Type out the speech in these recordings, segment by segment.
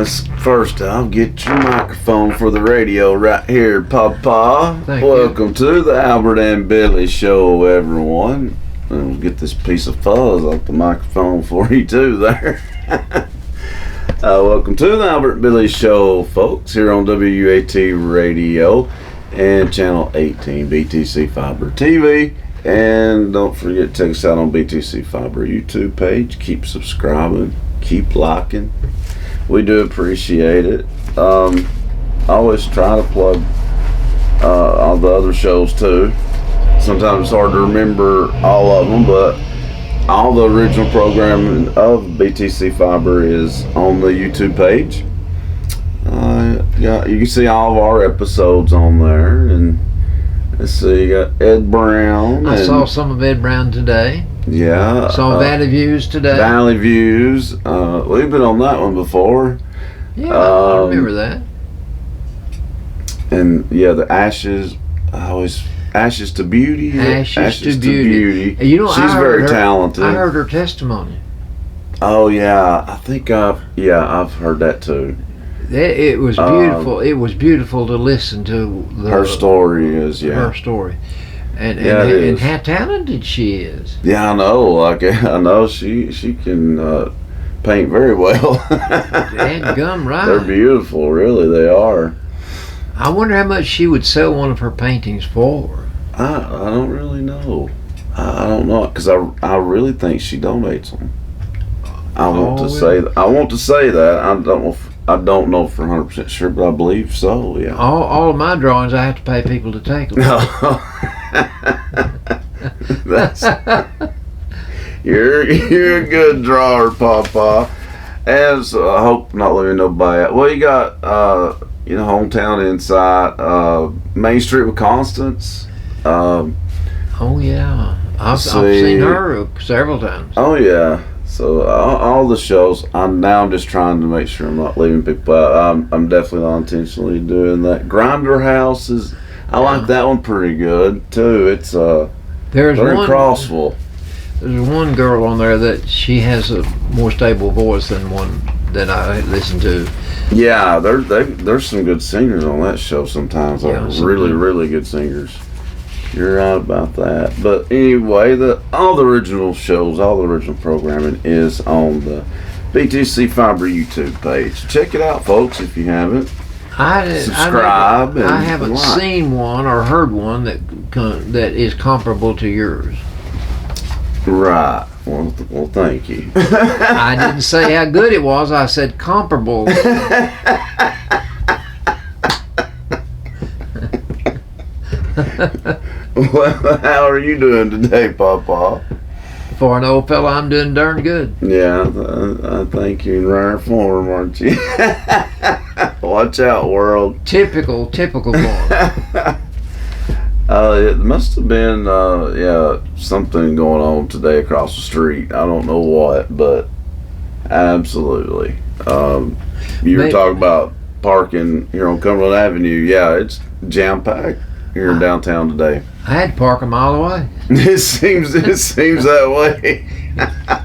First off, get your microphone for the radio right here, Papa. Welcome to the Albert and Billy Show, everyone. And we'll get this piece of fuzz off the microphone for you, too, there. Welcome to the Albert and Billy Show, folks, here on WAT Radio and Channel 18, BTC Fiber TV. And don't forget to check us out on BTC Fiber YouTube page. Keep subscribing, keep liking. We do appreciate it. I always try to plug all the other shows too. Sometimes it's hard to remember all of them, but all the original programming of BTC Fiber is on the YouTube page. You can see all of our episodes on there, and let's see, you got Ed Brown. I saw some of Ed Brown today. Yeah. Saw Valley Views today. Valley Views. We've been on that one before. Yeah, I remember that. And yeah, the Ashes to Beauty. Ashes to Beauty. You know, she's very talented. I heard her testimony. Oh yeah, I think I've heard that too. It was beautiful. It was beautiful to listen to. Her story is her story, and how talented she is. Yeah, I know. I know she can paint very well. And gum right. They're beautiful, really. They are. I wonder how much she would sell one of her paintings for. I don't really know. I don't know, because I really think she donates them. I want to say that. I don't know for 100% sure, but I believe so. Yeah. All of my drawings, I have to pay people to take them. You're a good drawer, Papa. And so I hope not leaving nobody out. Well, you got Hometown Insight, Main Street with Constance. Oh yeah, I've seen her several times. Oh yeah. So all the shows. I'm just trying to make sure I'm not leaving people out. I'm definitely not intentionally doing that. Grinder House is. I like that one pretty good too. It's there's in one Crossville. There's one girl on there that she has a more stable voice than one that I listen to. Yeah, there's some good singers on that show sometimes. Yeah, really, really good singers. You're right about that. But anyway, all the original shows, all the original programming is on the BTC Fiber YouTube page. Check it out, folks, if you haven't. Subscribe. I haven't seen one or heard one that is comparable to yours. Right. Well, thank you. I didn't say how good it was. I said comparable. Well, how are you doing today, Papa? For an old fella, I'm doing darn good. Yeah, I think you're in rare form, aren't you? Watch out, world. Typical form. It must have been, something going on today across the street. I don't know what, but absolutely. You were talking about parking here on Cumberland Avenue. Yeah, it's jam-packed here in downtown today. I had to park a mile away. It seems that way.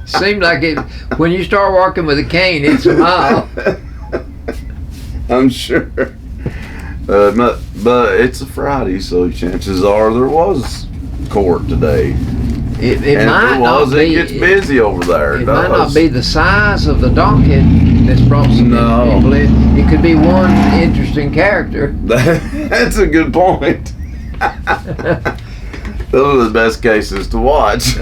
Seems like it. When you start walking with a cane, it's a mile. I'm sure. But it's a Friday, so chances are there was court today. It might not be. It gets busy over there. It might not be the size of the docket that's brought some people in. It could be one interesting character. That's a good point. Those are the best cases to watch.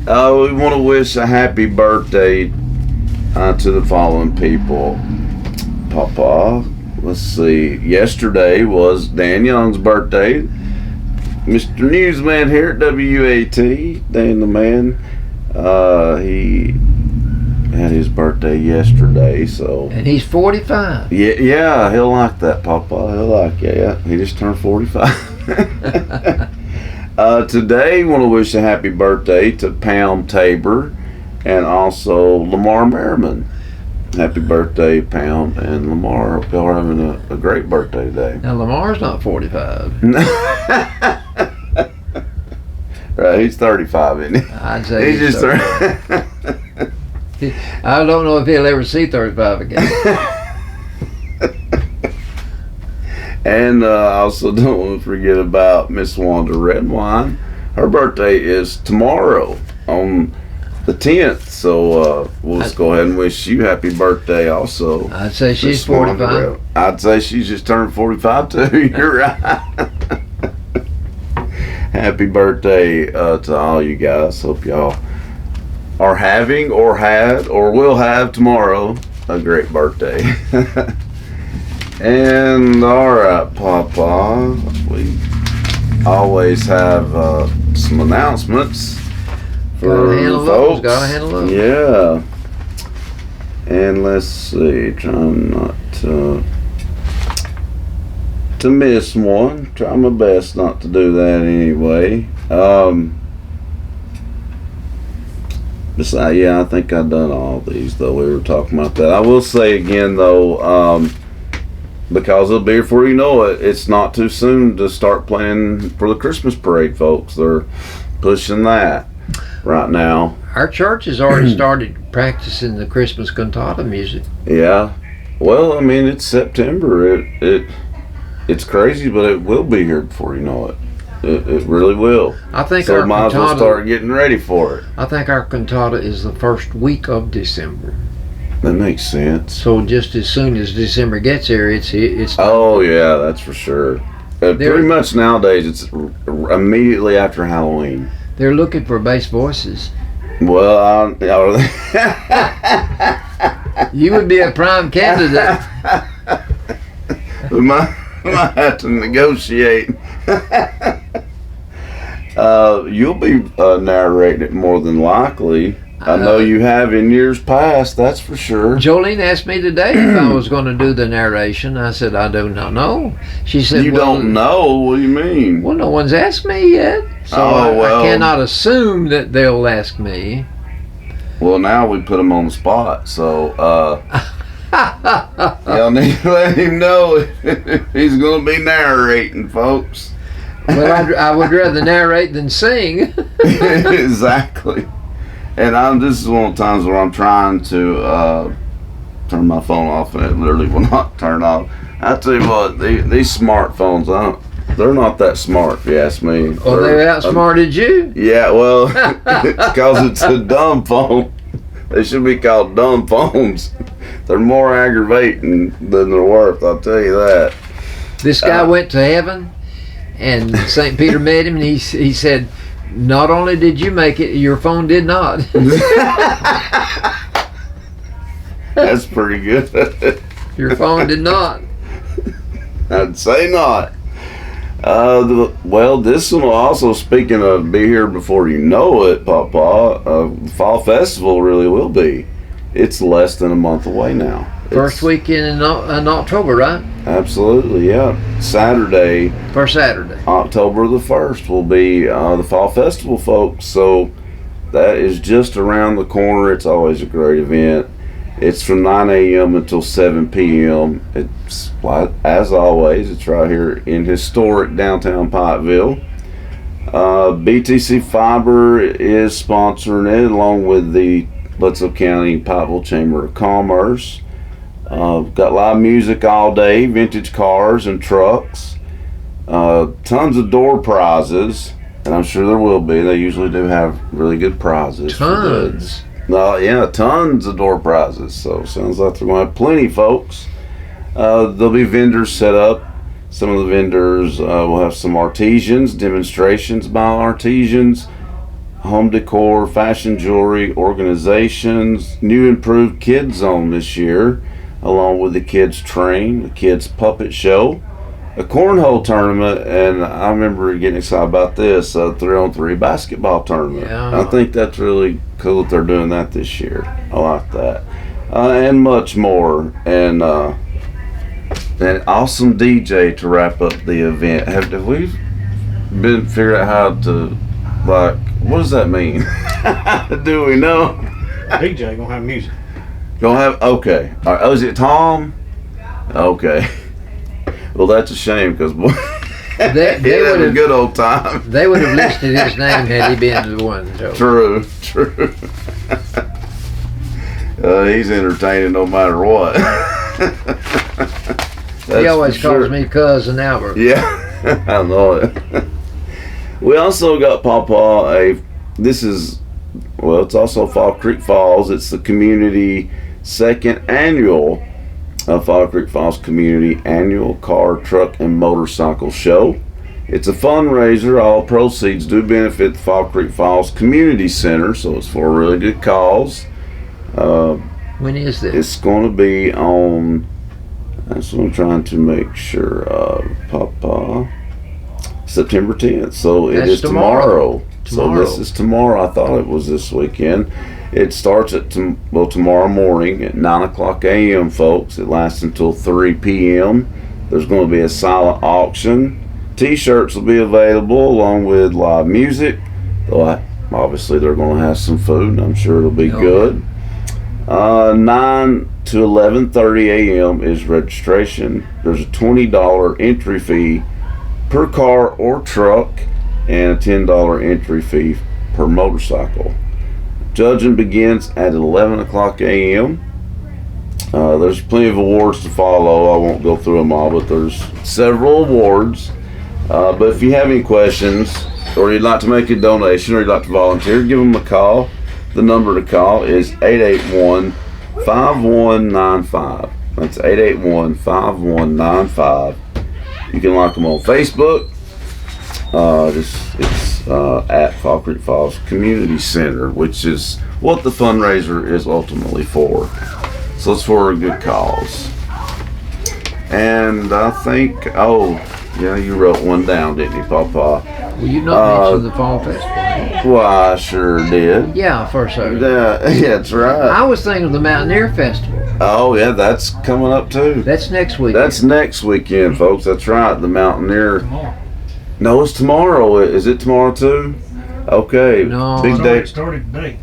We want to wish a happy birthday to the following people. Papa, let's see. Yesterday was Dan Young's birthday. Mr. Newsman here at WAT, Dan the man. He had his birthday yesterday, so. And he's 45. Yeah, he'll like that, Papa. He'll like it. Yeah, he just turned 45. Today, want to wish a happy birthday to Pam Tabor and also Lamar Merriman. Happy birthday, Pound and Lamar. Hope y'all are having a great birthday today. Now, Lamar's not 45. Right, he's 35, isn't he? I'd say he's just 30. I don't know if he'll ever see 35 again. And I also don't want to forget about Miss Wanda Redwine. Her birthday is tomorrow on the 10th, so we'll just go ahead and wish you happy birthday also. I'd say she's Miss Wanda 45. I'd say she's just turned 45 too. You're right. Happy birthday to all you guys. Hope y'all are having or had or will have tomorrow a great birthday. And alright, Papa, we always have some announcements for the folks. Gotta handle those. Yeah. And let's see, trying not to miss one. Try my best not to do that anyway. Besides, yeah, I think I've done all these, though. We were talking about that. I will say again, though, because it'll be before you know it, it's not too soon to start planning for the Christmas parade, folks. They're pushing that right now. Our church has already started practicing the Christmas cantata music. Yeah. Well, I mean, it's September. It's crazy, but it will be here before you know it. It really will. I think so our might as well cantata, start getting ready for it. I think our cantata is the first week of December. That makes sense. So just as soon as December gets here, it's. Oh yeah, that's for sure. Pretty much nowadays, it's immediately after Halloween. They're looking for bass voices. Well, You would be a prime candidate. we might have to negotiate. You'll be narrating it more than likely. I know you have in years past, that's for sure. Jolene asked me today if I was going to do the narration. I said, I do not know. She said, You don't know? What do you mean? Well, no one's asked me yet. So I cannot assume that they'll ask me. Well, now we put him on the spot, so y'all need to let him know if he's going to be narrating, folks. Well, I would rather narrate than sing. Exactly. And this is one of the times where I'm trying to turn my phone off, and it literally will not turn off. I tell you what, these smartphones, they're not that smart, if you ask me. Oh, they outsmarted you? Yeah, well, it's because it's a dumb phone. They should be called dumb phones. They're more aggravating than they're worth, I'll tell you that. This guy went to heaven, and St. Peter met him, and he said, not only did you make it, your phone did not. That's pretty good. Your phone did not. I'd say not. Well, this one will also, speaking of be here before you know it, Papa, Fall Festival really will be. It's less than a month away now. First weekend in October, right? Absolutely, yeah. Saturday. First Saturday. October the 1st will be the Fall Festival, folks. So that is just around the corner. It's always a great event. It's from 9 a.m. until 7 p.m. It's, as always, it's right here in historic downtown Pikeville. BTC Fiber is sponsoring it along with the Buttsville County Pikeville Chamber of Commerce. Got live music all day, vintage cars and trucks, tons of door prizes, and I'm sure there will be. They usually do have really good prizes. Tons. Yeah, tons of door prizes. So sounds like they're going to have plenty, folks. There'll be vendors set up. Some of the vendors will have some artisans, demonstrations by artisans, home decor, fashion jewelry, organizations, new improved kids zone this year, along with the kids train, the kids puppet show, a cornhole tournament, and I remember getting excited about this, 3-on-3 basketball tournament. Yeah. I think that's really cool that they're doing that this year. I like that. And much more. And an awesome DJ to wrap up the event. Have we been figuring out how to, like, what does that mean? Do we know? DJ gonna have music. Gonna have, okay. All right. Oh, is it Tom? Okay. Well, that's a shame because They he had a good old time. They would have listed his name had he been the one. So. True. He's entertaining no matter what. He always calls me Cousin Albert. Yeah, I know it. We also got Pawpaw it's also Fall Creek Falls. It's the community second annual Fall Creek Falls Community Annual Car, Truck, and Motorcycle Show. It's a fundraiser. All proceeds do benefit the Fall Creek Falls Community Center, so it's for a really good cause. When is this? It's going to be on, that's what I'm trying to make sure of, September 10th. So it is tomorrow. So this is tomorrow. I thought it was this weekend. It starts at tomorrow morning at 9 o'clock a.m., folks. It lasts until 3 p.m. There's going to be a silent auction. T-shirts will be available along with live music. Obviously, they're going to have some food, and I'm sure it'll be good. 9 to 11:30 a.m. is registration. There's a $20 entry fee per car or truck and a $10 entry fee per motorcycle. Judging begins at 11 o'clock a.m. There's plenty of awards to follow. I won't go through them all, but there's several awards. But if you have any questions, or you'd like to make a donation, or you'd like to volunteer, give them a call. The number to call is 881-5195. That's 881-5195. You can like them on Facebook. It's at Fall Creek Falls Community Center, which is what the fundraiser is ultimately for. So it's for a good cause. And I think, you wrote one down, didn't you, Pawpaw? Well, you not mentioned the Fall Festival. Well, I sure did. Yeah, first I Yeah, that's right. I was thinking of the Mountaineer Festival. Oh, yeah, that's coming up too. That's next week. That's next weekend, folks. That's right. The Mountaineer. Tomorrow. No, it's tomorrow. Is it tomorrow too? Okay. No. Big day. It started today.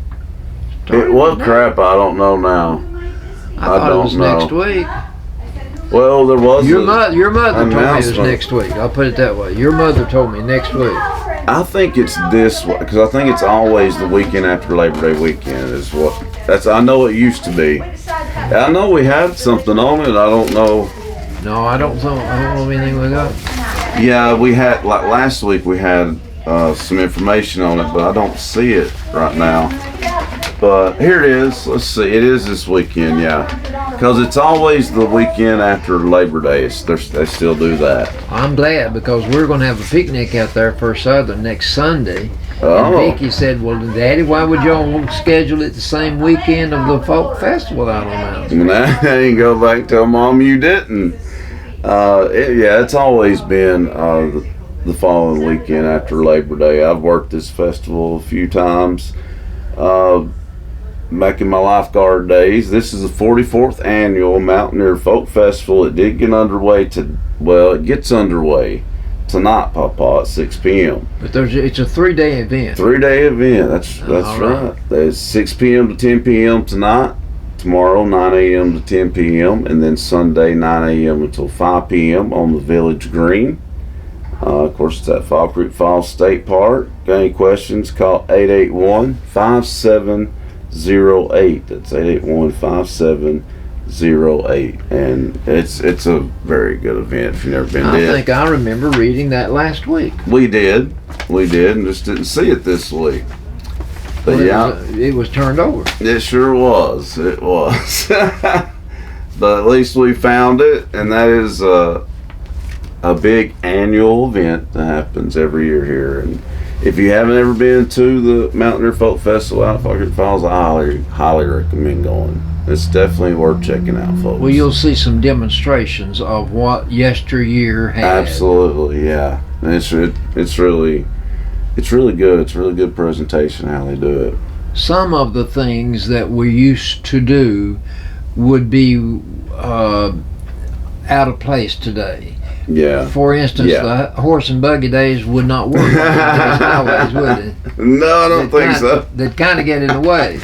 Crap, I don't know now. I thought it was next week. Well, there was Your mother told me it was announcement. next week. I'll put it that way. Your mother told me next week. I think it's this way, because I think it's always the weekend after Labor Day weekend I know it used to be. I know we had something on it. I don't know. No, I don't know anything we got. Yeah, we had, like last week, we had some information on it, but I don't see it right now. But here it is. Let's see. It is this weekend, yeah. Because it's always the weekend after Labor Day. They still do that. I'm glad, because we're going to have a picnic out there for Southern next Sunday. Oh. And Vicky said, well, Daddy, why would y'all schedule it the same weekend of the folk festival out on Mountain? Now, I ain't go back and tell Mom you didn't. It's always been the following weekend after Labor Day. I've worked this festival a few times. Back in my lifeguard days, this is the 44th annual Mountaineer Folk Festival. It did get underway it gets underway tonight, Pawpaw, at 6 p.m. But it's a 3-day event. 3-day event. That's right. There's 6 p.m. to 10 p.m. tonight. Tomorrow, 9 a.m. to 10 p.m. And then Sunday, 9 a.m. until 5 p.m. on the Village Green. Of course, it's at Fall Creek Falls State Park. Got any questions? Call 881-5708. That's 881-5708. And it's a very good event if you've never been there. I think I remember reading that last week. We did, and just didn't see it this week. But it was turned over. It sure was. It was. But at least we found it, and that is a big annual event that happens every year here. And if you haven't ever been to the Mountaineer Folk Festival out of Fall Creek Falls, I highly recommend going. It's definitely worth checking out, folks. Well, you'll see some demonstrations of what yesteryear had. Absolutely, yeah. And it's really good. It's a really good presentation how they do it. Some of the things that we used to do would be out of place today. Yeah. For instance, the horse and buggy days would not work nowadays, would it? No, I don't think so. They'd kind of get in the way.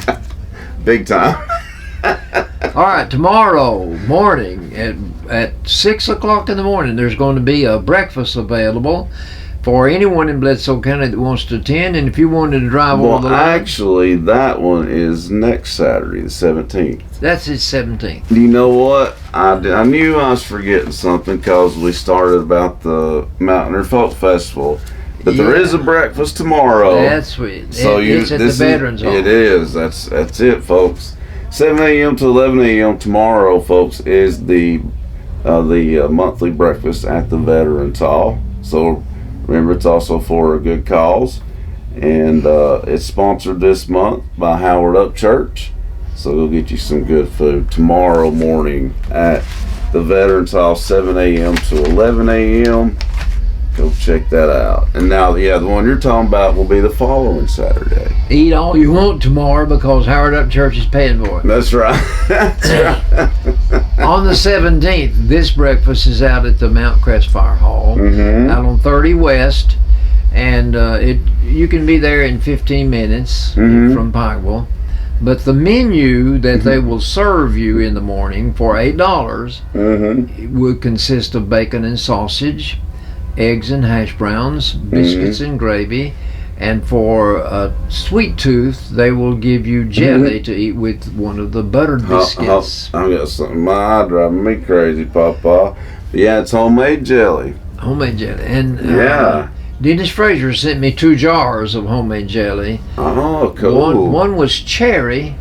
Big time. All right, tomorrow morning at 6 o'clock in the morning, there's going to be a breakfast available for anyone in Bledsoe County that wants to attend. And if you wanted to drive Well, over the line, actually, that one is next Saturday, the 17th. that's his 17th. You know what? I knew I was forgetting something because we started about the Mountaineer Folk Festival. But there is a breakfast tomorrow. That's sweet. So It's at the Veterans Hall. It is. That's it, folks. 7 a.m. to 11 a.m. tomorrow, folks, is the monthly breakfast at the Veterans Hall. So remember, it's also for a good cause, and it's sponsored this month by Howard Up Church. So they'll get you some good food tomorrow morning at the Veterans Hall, 7 a.m. to 11 a.m. Go check that out. And now, the one you're talking about will be the following Saturday. Eat all you want tomorrow because Howard Up Church is paying for it. That's right. That's right. On the 17th, this breakfast is out at the Mount Crest Fire Hall, out on 30 West, and you can be there in 15 minutes from Pikeville. But the menu that they will serve you in the morning for $8 would consist of bacon and sausage, eggs and hash browns, biscuits and gravy, and for a sweet tooth, they will give you jelly to eat with one of the buttered biscuits. I got something driving me crazy, Papa. Yeah, it's homemade jelly. Homemade jelly. And Yeah. Dennis Fraser sent me 2 jars of homemade jelly. Oh, cool. One was cherry,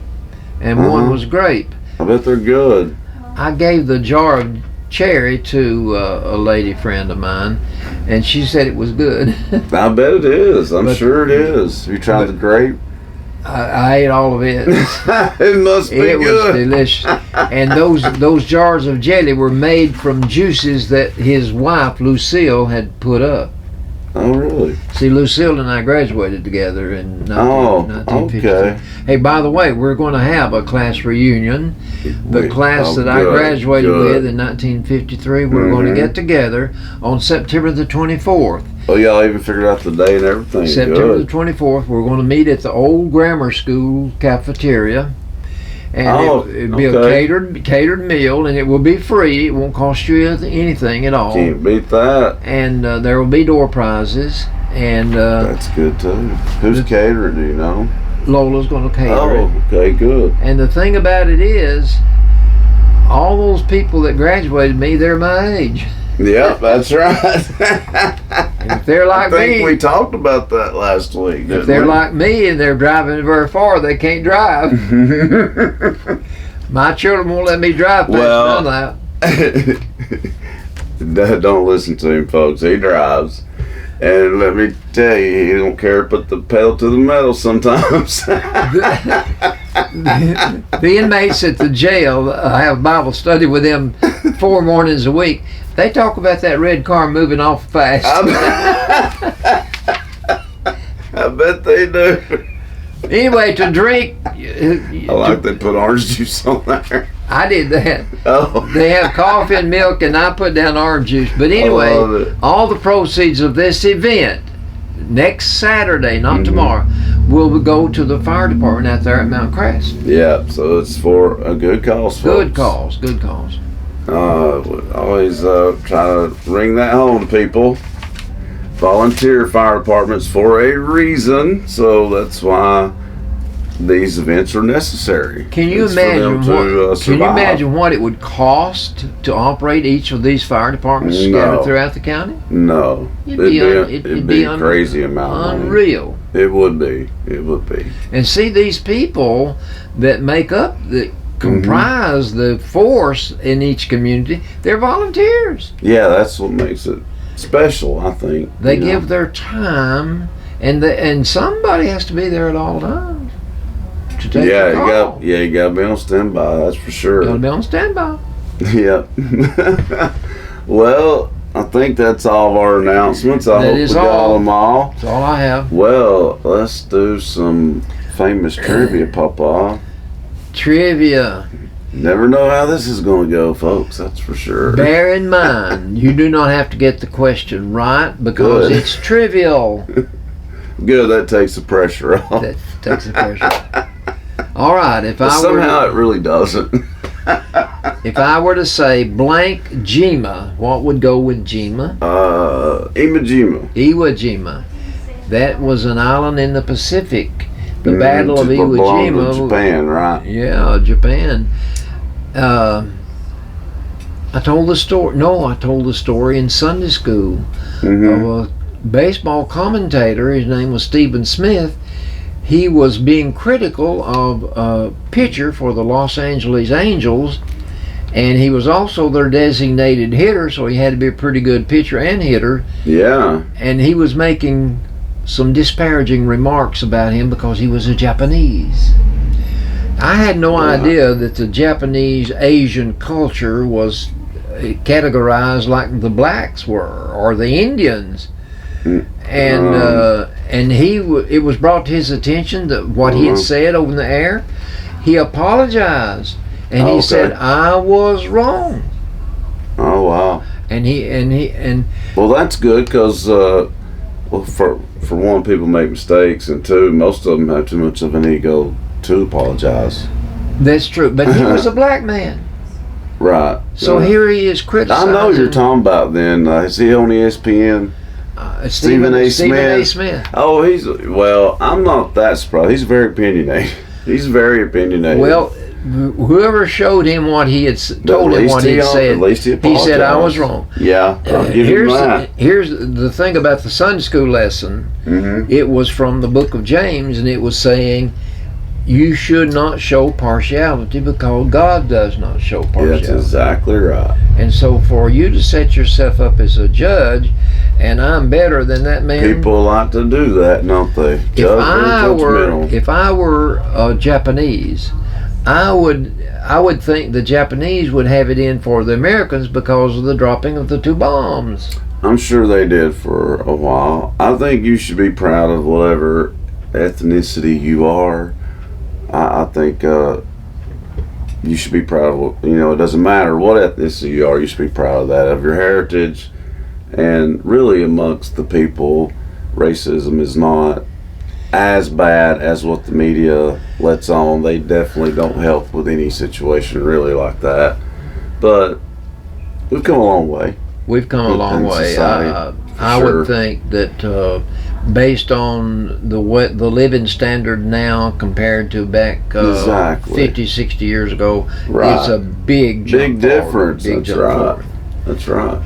and one was grape. I bet they're good. I gave the jar of cherry to a lady friend of mine, and she said it was good. I bet it is. I'm sure it is. Have you tried the grape? I ate all of it. It must be It good. was delicious. And those jars of jelly were made from juices that his wife Lucille had put up. Oh, really? See, Lucille and I graduated together in 1952. Okay. Hey, by the way, we're going to have a class reunion. The class that I graduated with in 1953, we're going to get together on September the 24th. Oh, y'all even figured out the day and everything. September Good. the 24th, we're going to meet at the old grammar school cafeteria. And it'll be a catered meal, and it will be free. It won't cost you anything at all. Can't beat that. And there will be door prizes. And That's good too. Who's catering? Do you know? Lola's going to cater it. Oh, okay, good. And the thing about it is, all those people that graduated me, they're my age. Yep, that's right. And if they're like I think me, we talked about that last week. if they're like me and they're driving very far, they can't drive. My children won't let me drive past none of that. Don't listen to him, folks. He drives. And let me tell you, he don't care to put the pedal to the metal sometimes. The inmates at the jail, I have Bible study with them 4 mornings a week. They talk about that red car moving off fast. I bet they do. Anyway, to drink, I like they put orange juice on there. I did that. Oh. They have coffee and milk, and I put down orange juice. But anyway, all the proceeds of this event, next Saturday, not tomorrow, will go to the fire department out there at Mount Crest. Yeah, so it's for a good cause, folks. Good cause. Always try to bring that home to people. Volunteer fire departments for a reason, so that's why these events are necessary. Can you It's for them to survive. what it would cost to operate each of these fire departments scattered throughout the county? No, it'd be a crazy amount of money. Unreal. It would be. It would be. And see, these people that comprise the force in each community, they're volunteers. Yeah, that's what makes it special, I think. They give their time, and somebody has to be there at all times to take the call. You gotta be on standby. That's for sure. Gotta be on standby. Yeah. Well, I think that's all of our announcements. I hope we got them all. That's all I have. Well, let's do some famous trivia, Papa. Trivia. Never know how this is going to go, folks. That's for sure. Bear in mind, you do not have to get the question right because it's trivial. Good, that takes the pressure off. That takes the pressure off. All right, Somehow it really doesn't. If I were to say blank Jima, what would go with Jima? Iwo Jima. Iwo Jima. That was an island in the Pacific. The Battle of Iwo belonged to Jima. Japan, right? Yeah, Japan. I told the story. No, I told the story in Sunday school of a baseball commentator. His name was Stephen Smith. He was being critical of a pitcher for the Los Angeles Angels, and he was also their designated hitter, so he had to be a pretty good pitcher and hitter. Yeah. And he was making some disparaging remarks about him because he was a Japanese. I had no idea that the Japanese Asian culture was categorized like the blacks were or the Indians. And it was brought to his attention that what he had said over the air. He apologized and he said, "I was wrong." Oh wow! And well, that's good because well, for one, people make mistakes, and two, most of them have too much of an ego to apologize. That's true, but he was a black man. Right. So here he is criticizing. I know you're talking about then. Is he on ESPN? Stephen A. Smith. Oh, well, I'm not that surprised. He's very opinionated. He's very opinionated. Well, whoever showed him what he had told him what he had said, at least he said, "I was wrong." Yeah, I'll give him that. Here's the thing about the Sunday school lesson. It was from the book of James, and it was saying, you should not show partiality because God does not show partiality. That's exactly right. And so for you to set yourself up as a judge, and I'm better than that man. People like to do that, don't they? If I were Japanese, I would think the Japanese would have it in for the Americans because of the dropping of the 2 bombs. I'm sure they did for a while. I think you should be proud of whatever ethnicity you are. I think you should be proud of, it doesn't matter what ethnicity you are, you should be proud of that, of your heritage. And really amongst the people, racism is not as bad as what the media lets on. They definitely don't help with any situation really like that. But we've come a long way. We've come a long way. I would think that based on the living standard now compared to back 50, 60 years ago, it's a big difference. That's right.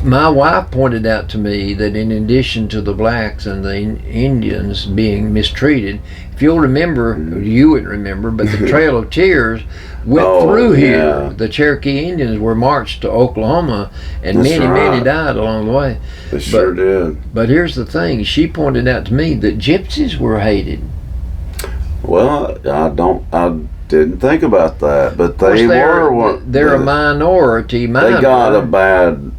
My wife pointed out to me that in addition to the blacks and the Indians being mistreated, if you'll remember, you wouldn't remember, but the Trail of Tears went through here. The Cherokee Indians were marched to Oklahoma, and many died along the way. They sure did. But here's the thing, she pointed out to me that gypsies were hated. Well, I didn't think about that, but they're a minority. They got a bad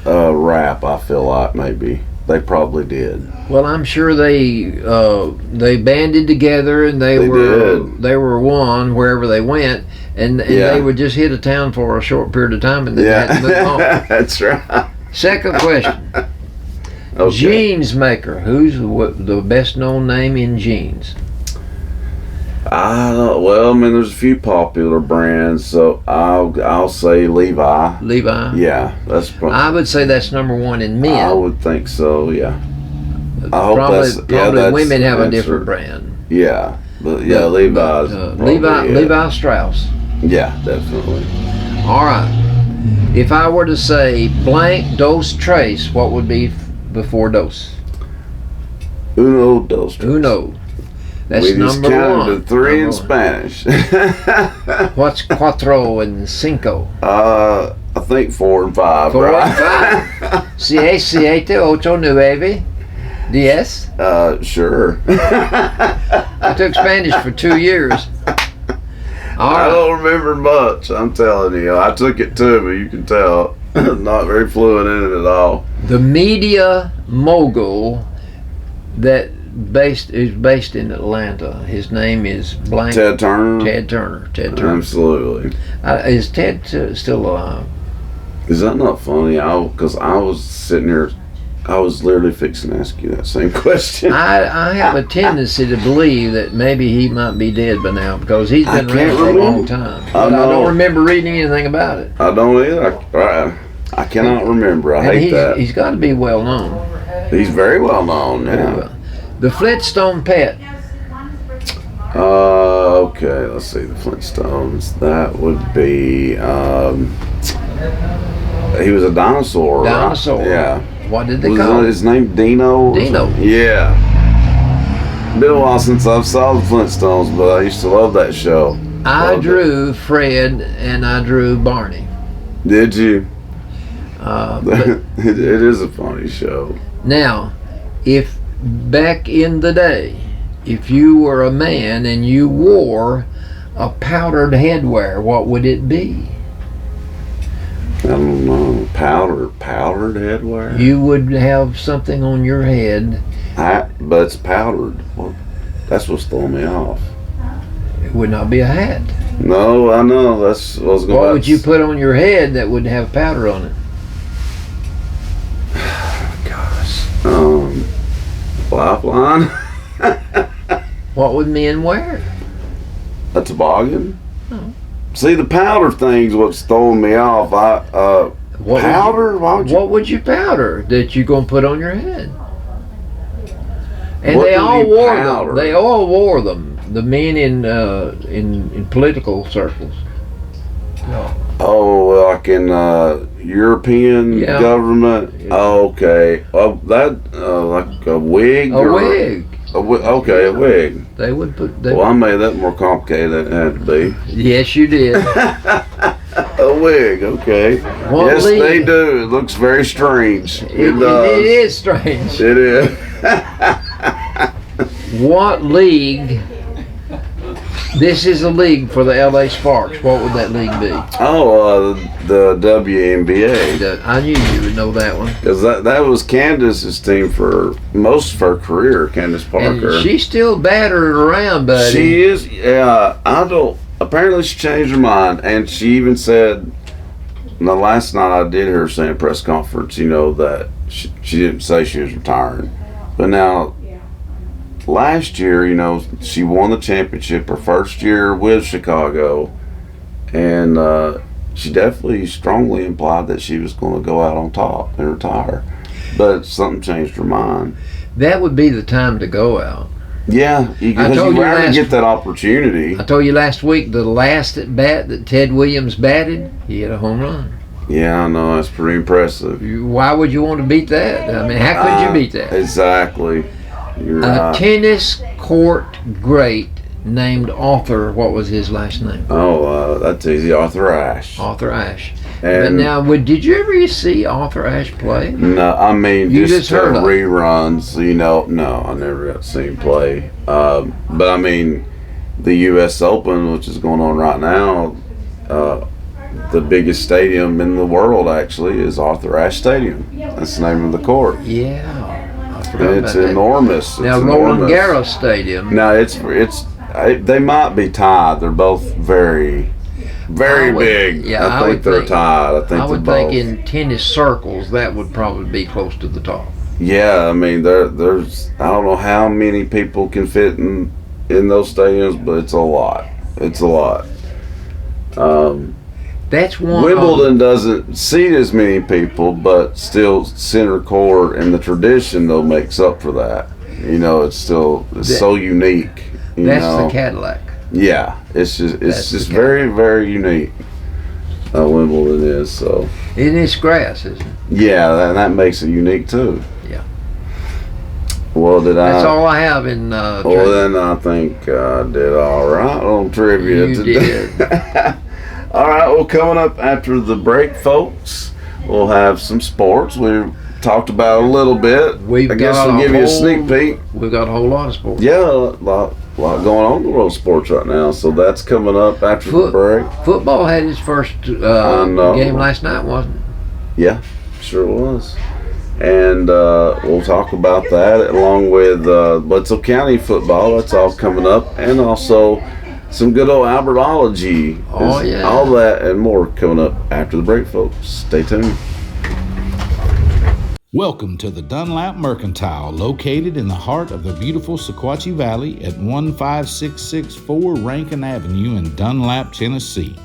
rap, I feel like, maybe. They probably did. Well, I'm sure they banded together and they were one wherever they went, and they would just hit a town for a short period of time and then had to move on. That's right. Second question. Jeans maker. Who's the best known name in jeans? There's a few popular brands, so I'll say Levi. Levi? Yeah, that's probably. I would say that's number one in men. I would think so, yeah. Probably women have a different brand. Yeah, but Levi's. Levi Strauss. Yeah, definitely. All right. If I were to say blank dos tres, what would be before dos? Uno, dos, tres. Uno. That's we just number counted one. to 3 in Spanish. What's cuatro and cinco? I think 4 and 5. 4 and 5. Siete, ocho, nueve, 10. Sure. I took Spanish for 2 years. I don't remember much, I'm telling you. I took it too, but you can tell. Not very fluent in it at all. The media mogul that is based in Atlanta. His name is blank. Ted Turner. Ted Turner. Absolutely. Is Ted still alive? Is that not funny? Because I was sitting here, I was literally fixing to ask you that same question. I have a tendency to believe that maybe he might be dead by now because he's been I around can't for a long remember. time. I But I know. don't remember reading anything about it. I don't either. I cannot remember. I And hate that. he's got to be well known. He's very well known. Very Yeah. well. The Flintstone pet. Okay, let's see, the Flintstones. That would be, he was a dinosaur. right? Dinosaur. Yeah. What did they Was call him? his name Dino? Dino. Yeah. Been a while since I've saw the Flintstones, but I used to love that show. I Loved it. drew Fred and I drew Barney. Did you? But it is a funny show. now, if back in the day, if you were a man and you wore a powdered headwear, what would it be? I don't know. Powdered headwear? You would have something on your head. But it's powdered. Well, that's what's throwing me off. It would not be a hat. No, I know. That's what I was going What would you put on your head that would have powder on it? Gosh. Lifeline? What would men wear? A toboggan? No. See, the powder thing's what's throwing me off. What Powder? Why would you? What would you powder that you gonna put on your head? And What they do all you wore powder? them. They all wore them. The men in political circles. Oh, like in European Yeah. government? Yeah. Oh, okay. Oh, that, like a wig? A wig. Okay, a wig. They would put. Well, I made that more complicated than it had to be. Yes, you did. A wig, okay. What Yes, league? they do. It looks very strange. It It does. is strange. It is. What league? This is a league for the LA Sparks. What would that league be? Oh, the WNBA. I knew you would know that one. Because that was Candace's team for most of her career, Candace Parker. And she's still battered around, buddy. She is, yeah. I don't, apparently she changed her mind. And she even said, the last night I did hear her say in a press conference, that she didn't say she was retiring. But now, last year, she won the championship her first year with Chicago, and she definitely strongly implied that she was going to go out on top and retire, but something changed her mind. That would be the time to go out. Yeah, because told you you rarely last- get that opportunity. I told you last week the last at bat that Ted Williams batted, he hit a home run. Yeah, I know, that's pretty impressive. Why would you want to beat that? I mean, how could you beat that? Exactly. You're A right. tennis court great named Arthur. What was his last name? Oh, that's easy. Arthur Ashe. Arthur Ashe. But And now, did you ever see Arthur Ashe play? no, I mean, You just just heard of it. reruns, no, I never got to see him play. But I mean, the U.S. Open, which is going on right now, the biggest stadium in the world actually is Arthur Ashe Stadium. That's the name of the court. Yeah, I forgot And about it's that. enormous. It's Now, Roland enormous. Garros Stadium. No, they might be tied. They're both very, very I would- big. yeah, I I think would they're think- tied. I think I would they're both. think in tennis circles that would probably be close to the top. Yeah, I mean, there's I don't know how many people can fit in those stadiums, but it's a lot. It's a lot. That's one. Wimbledon doesn't seat as many people, but still center court and the tradition though makes up for that. It's still so unique. That's the Cadillac. Yeah, it's That's just the very, very unique. Wimbledon is so. And it's grass, isn't it? Yeah, that makes it unique too. Yeah. Well, That's all I have in. Well, trivia. then I think I did all right on trivia You today. did. All right, well, coming up after the break, folks, we'll have some sports. We've talked about a little bit. I guess got we'll a give you a whole- sneak peek. We've got a whole lot of sports. Yeah, a lot going on in the world of sports right now. So that's coming up after the break. Football had its first I know. game last night, wasn't it? Yeah, sure was. And we'll talk about that along with Bledsoe County football. That's all coming up. And also some good old Albertology. Oh, yeah. All that and more coming up after the break, folks. Stay tuned. Welcome to the Dunlap Mercantile, located in the heart of the beautiful Sequatchie Valley at 15664 Rankin Avenue in Dunlap, Tennessee.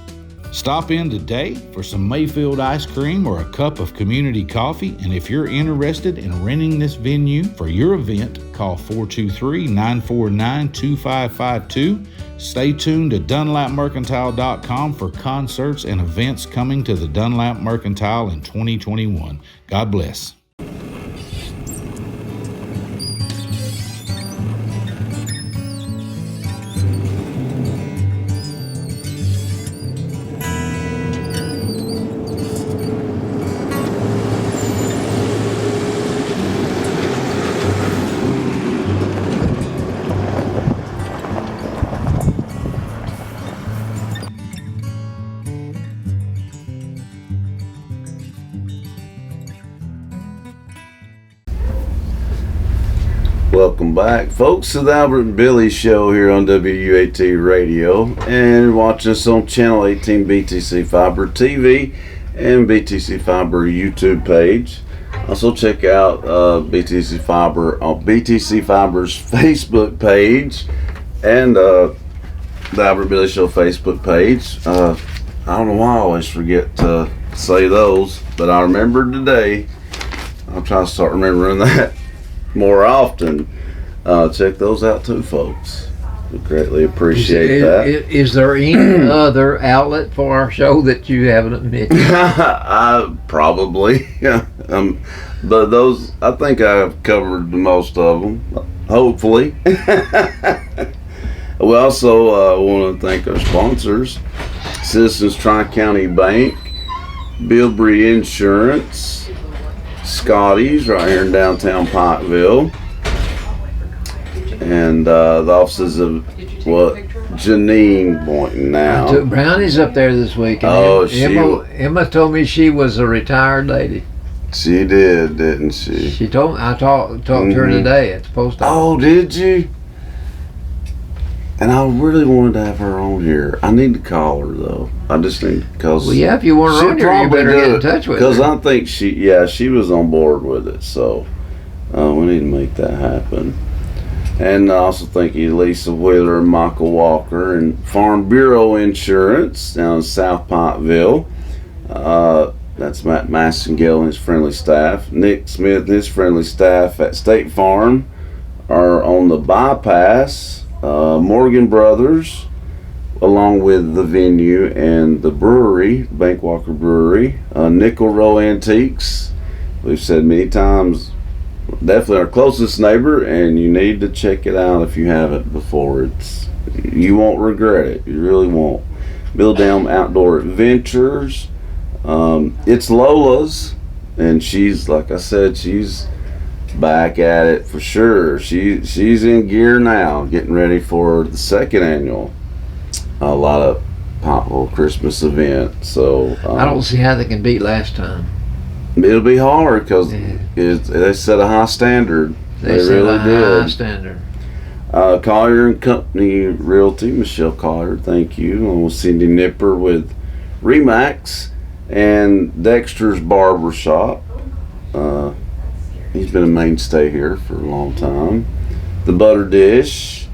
Stop in today for some Mayfield ice cream or a cup of community coffee, and if you're interested in renting this venue for your event, call 423-949-2552. Stay tuned to DunlapMercantile.com for concerts and events coming to the Dunlap Mercantile in 2021. God bless. Welcome back, folks, to the Albert and Billy Show here on WAT Radio, and you're watching us on Channel 18 BTC Fiber TV and BTC Fiber YouTube page. Also check out BTC Fiber on BTC Fiber's Facebook page and the Albert and Billy Show Facebook page. I don't know why I always forget to say those, but I remembered today. I'll try to start remembering that more often. Check those out too, folks. We greatly appreciate that. Is there any other outlet for our show that you haven't mentioned? Probably, yeah. But those, I think I've covered the most of them. Hopefully. We also want to thank our sponsors: Citizens Tri-County Bank, Bilbrey Insurance, Scotty's right here in downtown Pikeville, and the offices of Janine Boynton now. I took Brownies up there this week. And Emma told me she was a retired lady. She did, didn't she? She told me. I talked to her today at the post office. Oh, did you? And I really wanted to have her on here. I need to call her though. I just need because. Well, yeah, if you want her on here, you better get in touch with her. Because I think she was on board with it. So we need to make that happen. And I also thank you, Lisa Wheeler and Michael Walker, and Farm Bureau Insurance down in South Pikeville. That's Matt Massengale and his friendly staff. Nick Smith and his friendly staff at State Farm are on the bypass. Morgan Brothers, along with the venue and the brewery, Bankwalker Brewery. Nickel Row Antiques, we've said many times, definitely our closest neighbor, and you need to check it out if you haven't before. You won't regret it. You really won't. Bill Dam Outdoor Adventures. It's Lola's, and she's, like I said, she's back at it for sure. She's in gear now, getting ready for the second annual a lot of popular Christmas event. So I don't see how they can beat last time. It'll be hard because they set a high standard. They really did. High standard. Collier and Company Realty, Michelle Collier, thank you. Cindy Nipper with Remax and Dexter's Barbershop. He's been a mainstay here for a long time. The Butter Dish,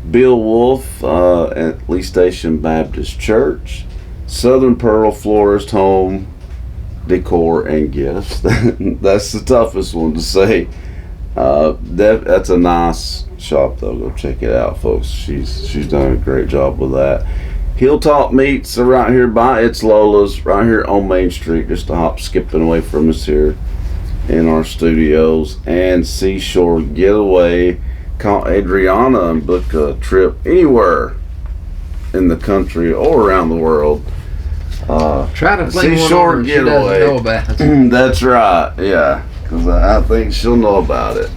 Bill Wolf at Lee Station Baptist Church, Southern Pearl Florist Home Decor and Gifts. That's the toughest one to say. That's a nice shop though. Go check it out, folks. She's done a great job with that. Hilltop Meats are right here by It's Lola's, right here on Main Street, just a hop skipping away from us here in our studios. And Seashore Getaway. Call Adriana and book a trip anywhere in the country or around the world. Try to fling Seashore one over she doesn't know about. That's right, yeah, because I think she'll know about it.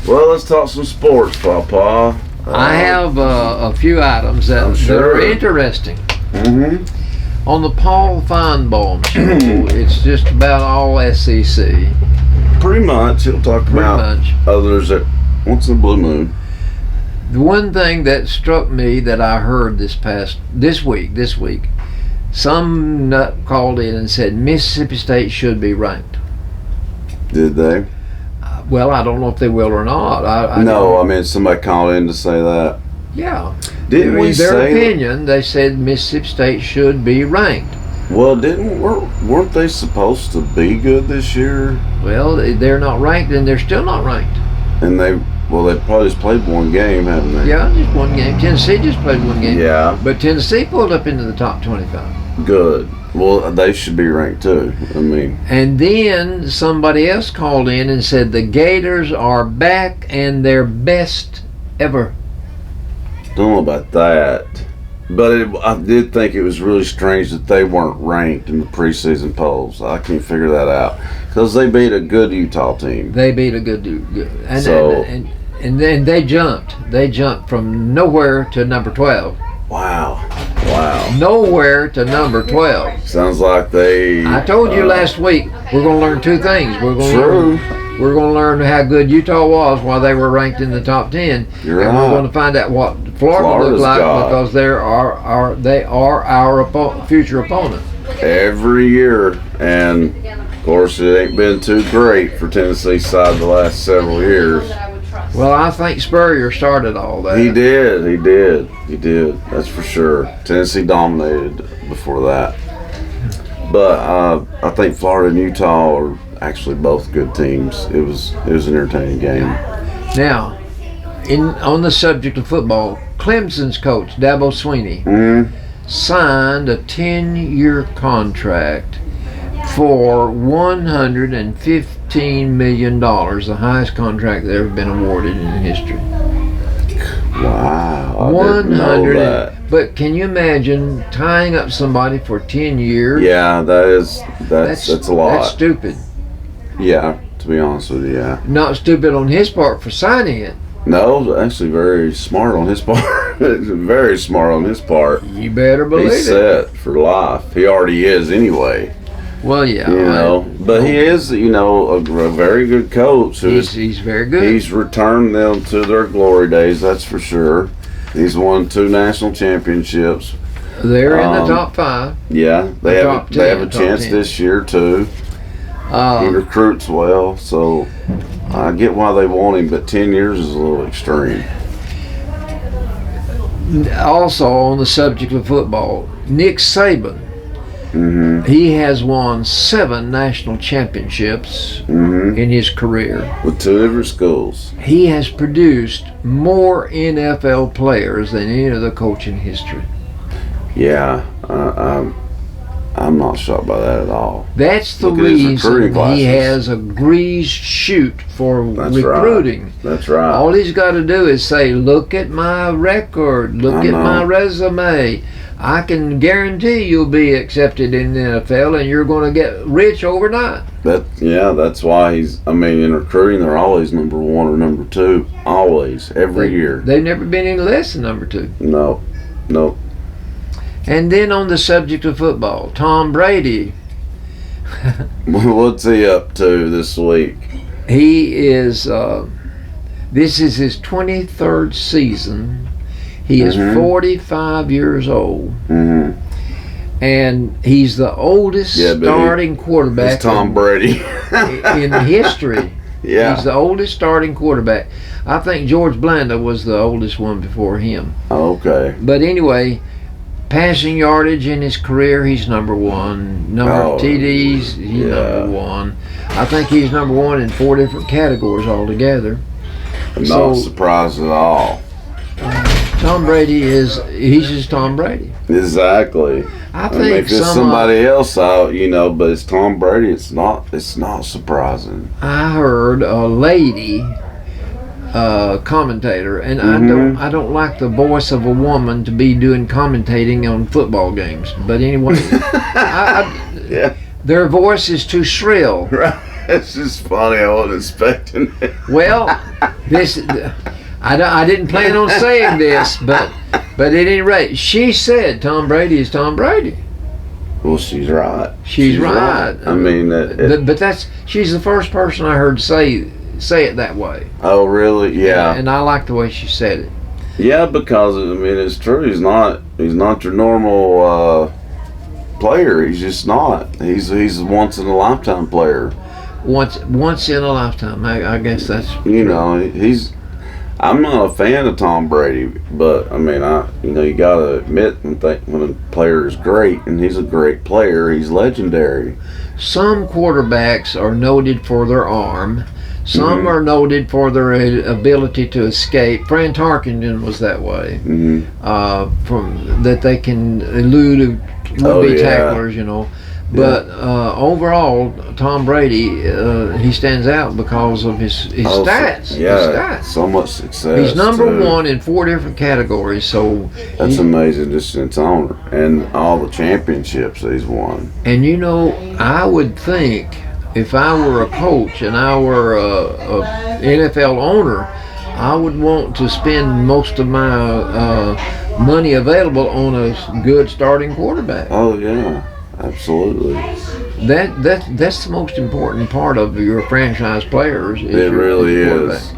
Well, let's talk some sports, Papa. I have a few items that are interesting. Mm-hmm. On the Paul Feinbaum show, it's just about all SEC. Pretty much. He'll talk about others that once in a blue moon. The one thing that struck me that I heard this week, some nut called in and said Mississippi State should be ranked. Did they? Well, I don't know if they will or not. No, I mean somebody called in to say that. Yeah. Didn't we In their say? opinion, they said Mississippi State should be ranked. Well, weren't they supposed to be good this year? Well, they're not ranked, and they're still not ranked. And they probably just played one game, haven't they? Yeah, just one game. Tennessee just played one game. Yeah. But Tennessee pulled up into the top 25. Good. Well, they should be ranked too. I mean. And then somebody else called in and said the Gators are back and their best ever. Don't know about that. But I did think it was really strange that they weren't ranked in the preseason polls. I can't figure that out because they beat a good Utah team. They beat a good and, So- and then they jumped. They jumped from nowhere to number 12. Wow. Nowhere to number 12. Sounds like they. I told you last week we're going to learn two things. We're going to learn how good Utah was while they were ranked in the top 10. You're and right. we're going to find out what Florida looks like because they are our future opponent. Every year, and of course it ain't been too great for Tennessee's side the last several years. Well, I think Spurrier started all that. He did. That's for sure. Tennessee dominated before that, but I think Florida and Utah are actually both good teams. It was an entertaining game. Now, on the subject of football, Clemson's coach Dabo Swinney signed a 10-year contract for $115 million, the highest contract that ever been awarded in history. Wow, I didn't know that. But can you imagine tying up somebody for 10 years? Yeah, that's a lot. That's stupid. Yeah, to be honest with you, yeah. Not stupid on his part for signing it. No, actually very smart on his part. Very smart on his part. You better believe He's it. set for life. He already is anyway. Well, yeah. You know, but he is, a very good coach. He's very good. He's returned them to their glory days, that's for sure. He's won 2 national championships. They're in the top 5. Yeah, they have a top chance 10. this year too. He recruits well, so I get why they want him, but 10 years is a little extreme. Also, on the subject of football, Nick Saban, he has won 7 national championships in his career. With 2 different schools. He has produced more NFL players than any other coach in history. Yeah, I'm not shocked by that at all. That's the Look at his reason recruiting classes. he has a greased chute for That's recruiting. Right. That's right. All he's got to do is say, look at my record, look at my resume. I can guarantee you'll be accepted in the NFL and you're going to get rich overnight. That's why in recruiting, they're always number 1 or number 2. Always, every year. They've never been any less than number 2. No. And then on the subject of football, Tom Brady, What's he up to this week? he is, this is his 23rd season. He is 45 years old. And he's the oldest starting quarterback It's Tom Brady. in history. Yeah. He's the oldest starting quarterback. I think George Blanda was the oldest one before him. Okay. But anyway, passing yardage in his career, he's number 1. Number of TDs, he's number 1. I think he's number 1 in 4 different categories altogether. I'm not surprised at all. Tom Brady he's just Tom Brady. Exactly. I think if it's somebody else out, but it's Tom Brady, it's not surprising. I heard a lady commentator, and I don't like the voice of a woman to be doing commentating on football games. But anyway, their voice is too shrill. Right. It's just funny. I wasn't expecting it. Well, I didn't plan on saying this, but at any rate, she said Tom Brady is Tom Brady. Well, she's right. She's right. I mean, but she's the first person I heard say it that way. Oh, really? Yeah. And I like the way she said it. Yeah, because it's true. He's not your normal player. He's just not. He's a once in a lifetime player. once in a lifetime. I guess that's You know, I'm not a fan of Tom Brady, but I mean, you gotta admit when a player is great, and he's a great player, he's legendary. Some quarterbacks are noted for their arm. Some are noted for their ability to escape. Fran Tarkenton was that way. From that they can elude would-be tacklers, you know. But overall, Tom Brady, he stands out because of his stats. Yeah, his stats. So much success. He's number one in 4 different categories. So that's amazing, just in its honor, and all the championships that he's won. And you know, I would think if I were a coach and I were a NFL owner, I would want to spend most of my money available on a good starting quarterback. Oh yeah. Absolutely. That's the most important part of your franchise players. It really is.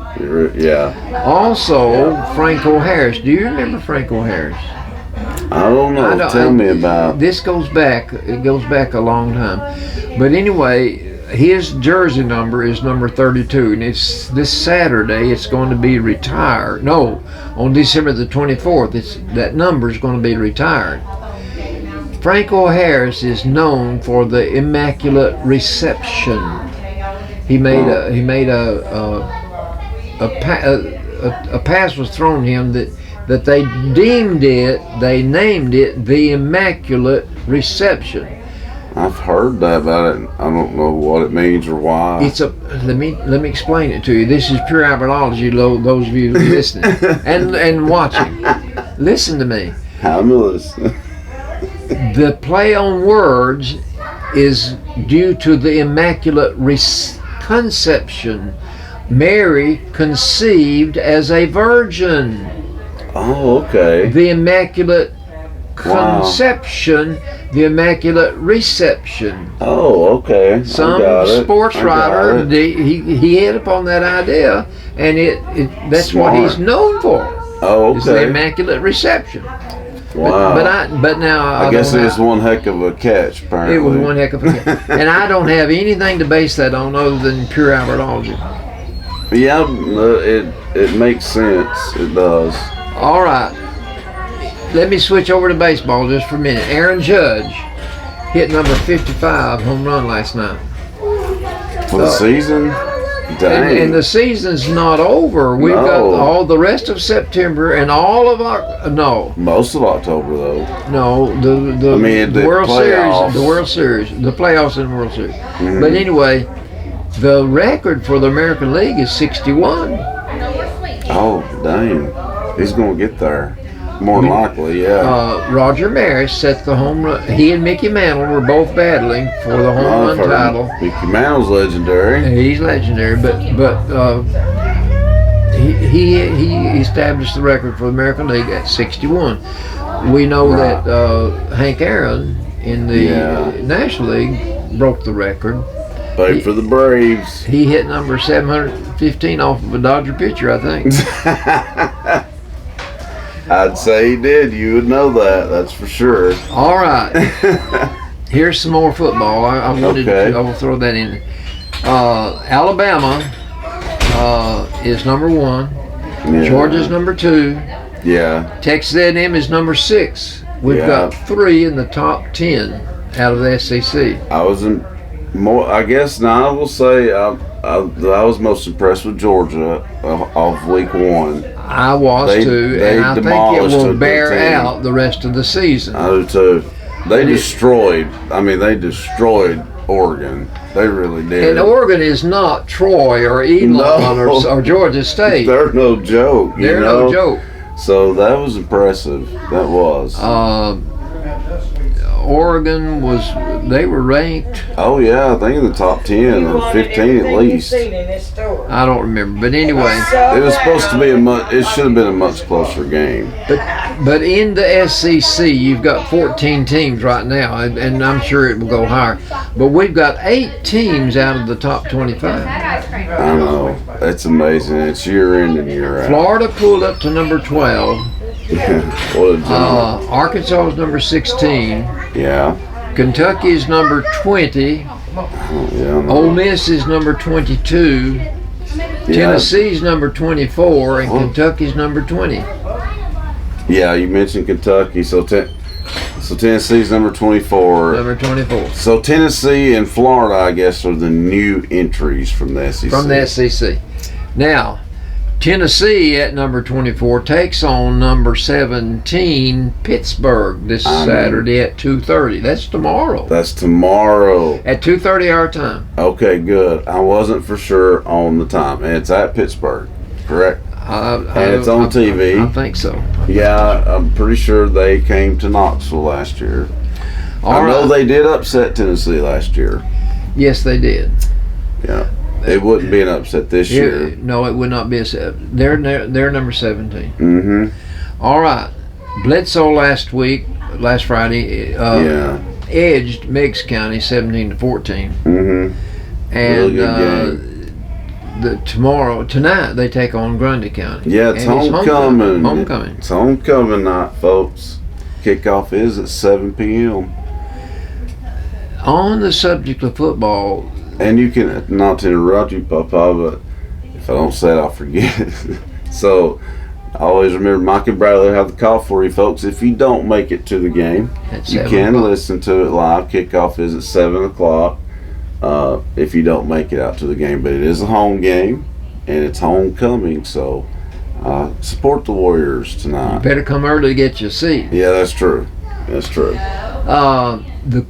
Yeah. Also, Franco Harris. Do you remember Franco Harris? I don't know. Tell me about. This goes back. It goes back a long time. But anyway, his jersey number is number 32, and it's this Saturday. It's going to be retired. No, on December the 24th. That number is going to be retired. Franco Harris is known for the immaculate reception. He made a pass was thrown him that they named it the immaculate reception. I've heard that about it. I don't know what it means or why. Let me explain it to you. This is pure Albertology, those of you listening and watching. Listen to me. I'm listening. The play on words is due to the immaculate conception. Mary conceived as a virgin. Oh, okay. The immaculate conception, the immaculate reception. Oh, okay. Some sports writer, he hit upon that idea, and that's Smart. what he's known for. Oh, okay. Is the immaculate reception. Wow. But now I guess it was one heck of a catch, apparently. It was one heck of a catch. And I don't have anything to base that on other than pure Albertology. Yeah, it makes sense. It does. All right. Let me switch over to baseball just for a minute. Aaron Judge hit number 55 home run last night. For the season? Dang. And the season's not over. We've got all the rest of September and all of most of October though. No, the World playoffs. Series, the World Series, the playoffs and the World Series. But anyway, the record for the American League is 61. Oh, dang. He's going to get there. More than likely, yeah. Roger Maris set the home run. He and Mickey Mantle were both battling for the home run title. Mickey Mantle's legendary. He's legendary, but he established the record for the American League at 61. We know that Hank Aaron in the National League broke the record. Played for the Braves. He hit number 715 off of a Dodger pitcher, I think. I'd say he did. You would know that. That's for sure. All right. Here's some more football. I will throw that in. Alabama is number 1. Yeah. Georgia's number 2. Yeah. Texas A&M is number 6. We've got 3 in the top 10 out of the SEC. I will say I was most impressed with Georgia off week 1. I was too, and I think it will bear out the rest of the season. I do too. They destroyed Oregon. They really did. And Oregon is not Troy or Elon or Georgia State. They're no joke. They're no joke. So that was impressive. That was. Oregon they were ranked. Oh yeah, I think in the top 10 or 15 at least. I don't remember, but anyway. It was supposed to be it should have been a much closer game. But in the SEC, you've got 14 teams right now, and I'm sure it will go higher. But we've got 8 teams out of the top 25. I know. That's amazing. It's year in and year out. Florida pulled up to number 12. Arkansas is number 16. Yeah. Kentucky is number 20. Yeah, Ole Miss is number 22. Tennessee's number 24, and Kentucky's number 20. Yeah, you mentioned Kentucky, so Tennessee's number 24. Number 24. So Tennessee and Florida, I guess, are the new entries from the SEC. From the SEC. Now, Tennessee at number 24 takes on number 17 Pittsburgh this Saturday at 2:30. That's tomorrow. That's tomorrow. At 2:30 our time. Okay, good. I wasn't for sure on the time. And it's at Pittsburgh, correct? And it's on TV. I think so. Yeah, I'm pretty sure they came to Knoxville last year. I know they did upset Tennessee last year. Yes, they did. Yeah. It wouldn't be an upset this year. No, it would not be a set. They're number 17. Mm-hmm. All right. Bledsoe last Friday, edged Meigs County 17-14. Mm-hmm. And really good game. Tonight they take on Grundy County. Yeah, it's homecoming. Homecoming. It's homecoming night, folks. Kickoff is at 7 p.m. On the subject of football. And you can, not to interrupt you, Papa, but if I don't say it, I'll forget it. So, I always remember Mike and Bradley have the call for you, folks. If you don't make it to the game, you can listen to it live. Kickoff is at 7 o'clock if you don't make it out to the game. But it is a home game, and it's homecoming, so support the Warriors tonight. You better come early to get your seat. Yeah, that's true. That's true. The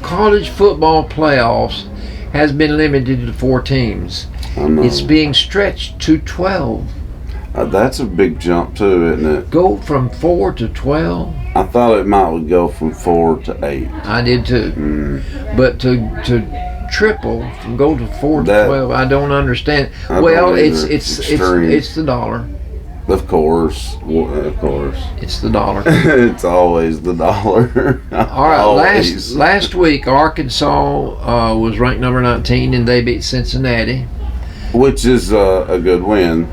college football playoffs has been limited to 4 teams. I know. It's being stretched to 12. That's a big jump too, isn't it? Go from 4 to 12. I thought it would go from 4 to 8. I did too. But to triple, from go to 4 to 12, I don't understand. It's the dollar. Of course. It's the dollar. It's always the dollar. All right. Last week, Arkansas was ranked number 19, and they beat Cincinnati, which is a good win.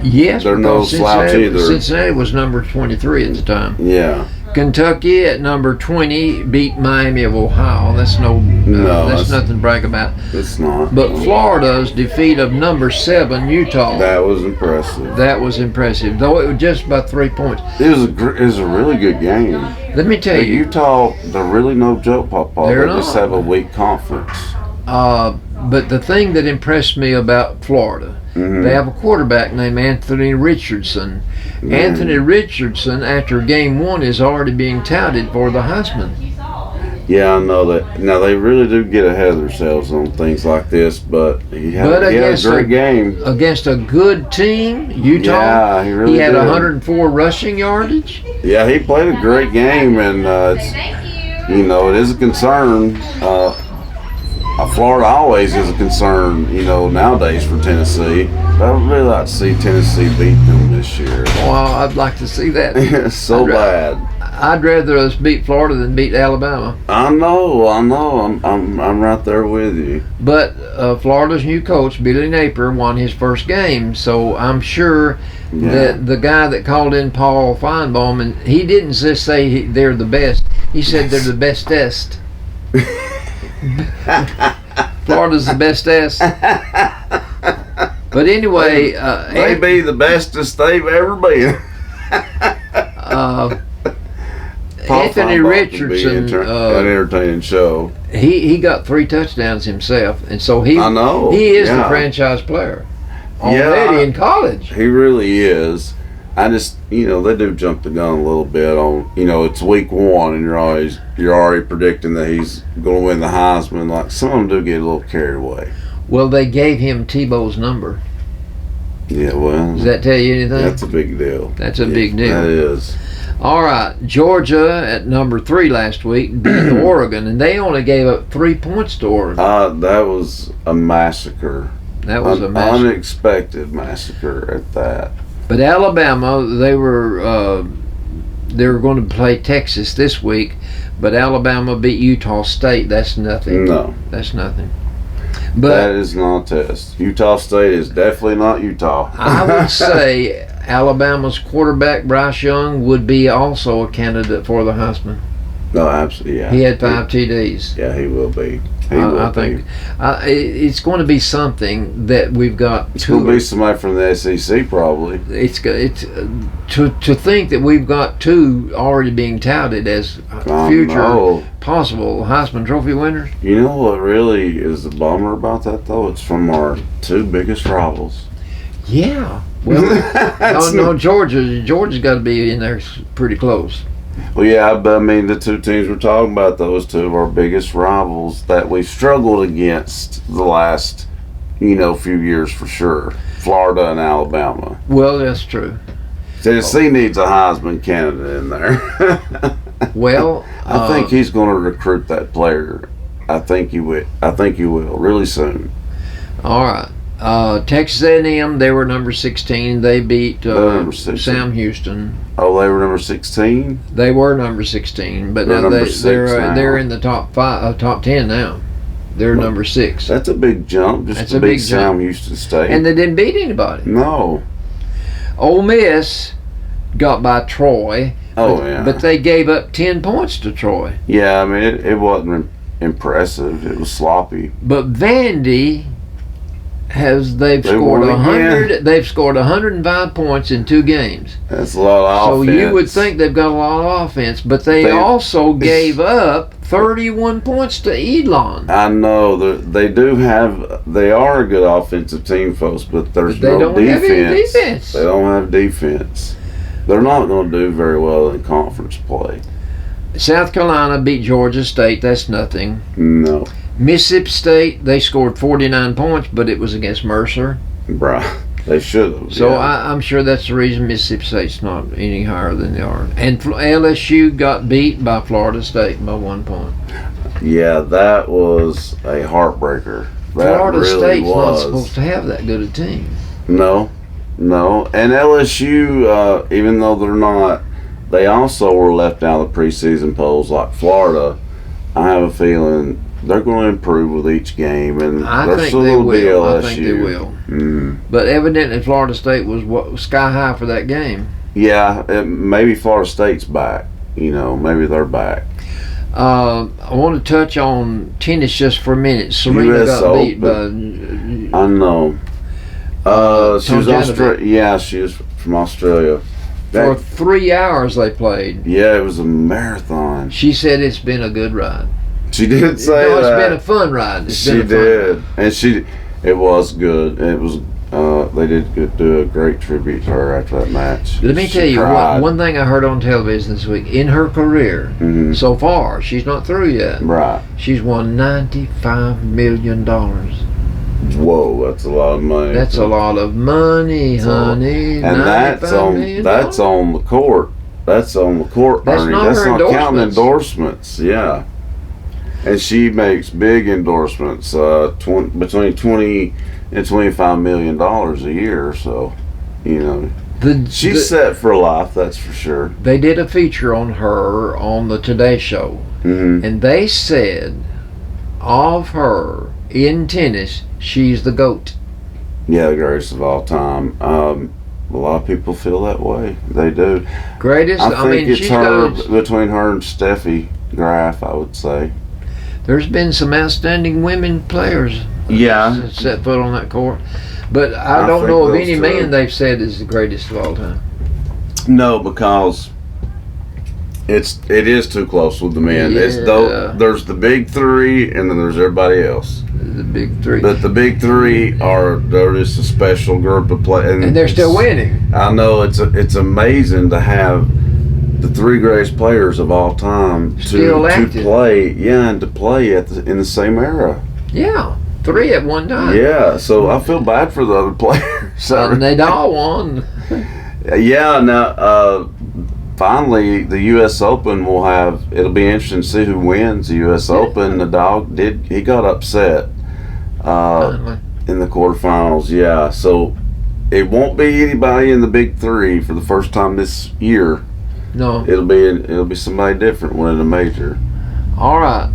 Yes, they're no slouch either. Cincinnati was number 23 at the time. Yeah. Kentucky at number 20 beat Miami of Ohio. That's that's nothing to brag about. It's not. But Florida's defeat of number 7 Utah. That was impressive. Though it was just about 3 points. It was a really good game. Let me tell you, Utah, they're really no joke, Papa. They just have a weak conference. But the thing that impressed me about Florida, they have a quarterback named Anthony Richardson. Anthony Richardson, after game 1, is already being touted for the Heisman. Yeah, I know that. Now, they really do get ahead of themselves on things like this, but he had a great game. Against a good team, Utah. Yeah, he really had did. 104 rushing yardage. Yeah, he played a great game, and it is a concern. Florida always is a concern, nowadays for Tennessee. But I would really like to see Tennessee beat them this year. Well, I'd like to see that. bad. I'd rather us beat Florida than beat Alabama. I know. I'm right there with you. But Florida's new coach, Billy Napier, won his first game, so I'm sure that the guy that called in Paul Feinbaum, and he didn't just say they're the best. He said they're the bestest. Florida's the bestest. But anyway, they be the bestest they've ever been. Anthony Richardson, an entertaining show. He got 3 touchdowns himself, and so he is the franchise player already in college. He really is. I just, they do jump the gun a little bit on, it's week 1 and you're already predicting that he's going to win the Heisman. Like, some of them do get a little carried away. Well, they gave him Tebow's number. Yeah, well. Does that tell you anything? That's a big deal. That's a big deal. That is. All right, Georgia at number 3 last week beat Oregon, and they only gave up 3 points to Oregon. That was a massacre. That was a massacre. Unexpected massacre at that. But Alabama, they were going to play Texas this week, but Alabama beat Utah State. That's nothing. No. That's nothing. But that is not a test. Utah State is definitely not Utah. I would say Alabama's quarterback, Bryce Young, would be also a candidate for the Heisman. No, absolutely, yeah. He had 5 TDs. Yeah, he will be. I think it's going to be something that we've got. It's going to be somebody from the SEC probably. It's to think that we've got two already being touted as future possible Heisman Trophy winners. You know what really is the bummer about that though? It's from our two biggest rivals. Yeah. Well, no, Georgia's got to be in there pretty close. Well, yeah, but I mean, the two teams we're talking about, those two of our biggest rivals that we've struggled against the last, few years for sure. Florida and Alabama. Well, that's true. Tennessee needs a Heisman candidate in there. Well, I think he's going to recruit that player. I think he will. Really soon. All right. Texas A&M, they were number 16. They beat Sam Houston. Oh, they were number 16? They were number 16, but They're now number 6 now. they're in the top 10 now. They're number 6. That's a big jump. Just to beat Sam Houston State. And they didn't beat anybody. No. Ole Miss got by Troy. Oh, yeah. But they gave up 10 points to Troy. Yeah, I mean, it wasn't impressive. It was sloppy. But Vandy they've scored 100. They've scored 105 points in 2 games. That's a lot of offense. So you would think they've got a lot of offense, but they also gave up 31 points to Elon. I know they are a good offensive team, folks, but they don't have any defense. They don't have defense. They're not going to do very well in conference play. South Carolina beat Georgia State. That's nothing. No. Mississippi State, they scored 49 points, but it was against Mercer. Bruh, they should have. So yeah. I'm sure that's the reason Mississippi State's not any higher than they are. And LSU got beat by Florida State by 1 point. Yeah, that was a heartbreaker. Florida State's not supposed to have that good a team. No. And LSU, even though they're not, they also were left out of the preseason polls like Florida. I have a feeling they're going to improve with each game, and they're still going to be LSU. I think they will. But evidently Florida State was sky high for that game. Yeah, maybe Florida State's back. Maybe they're back. I want to touch on tennis just for a minute. Serena got beat by... I know. She was Australia. Yeah, she was from Australia. For 3 hours they played. Yeah, it was a marathon. She said it's been a good ride. She did say that. It's been a fun ride. She did, and it was good. It was. They did do a great tribute to her after that match. Let me tell you one thing I heard on television this week. In her career, so far, she's not through yet. Right. She's won $95 million. Whoa, that's a lot of money. That's a lot of money, honey. And that's on the court. That's on the court earning. That's not counting endorsements. Yeah. And she makes big endorsements, between $20 and $25 million a year. So, she's set for life. That's for sure. They did a feature on her on the Today Show, and they said of her in tennis, she's the GOAT. Yeah, the greatest of all time. A lot of people feel that way. They do. Greatest. I think it's her between her and Steffi Graf, I would say. There's been some outstanding women players. Yeah. Set foot on that court, but I don't know of any man they've said is the greatest of all time. No, because it is too close with the men. Yeah. There's the big 3, and then there's everybody else. The big 3. But the big 3 they're just a special group of players, and they're still winning. I know it's amazing to have the 3 greatest players of all time to play. Yeah, and to play in the same era. Yeah. 3 at one time. Yeah, so I feel bad for the other players. And they all won. Yeah, now finally the U.S. Open it'll be interesting to see who wins the U.S. Open. He got upset in the quarterfinals. Yeah, so it won't be anybody in the big 3 for the first time this year. No, it'll be somebody different winning a major. All right.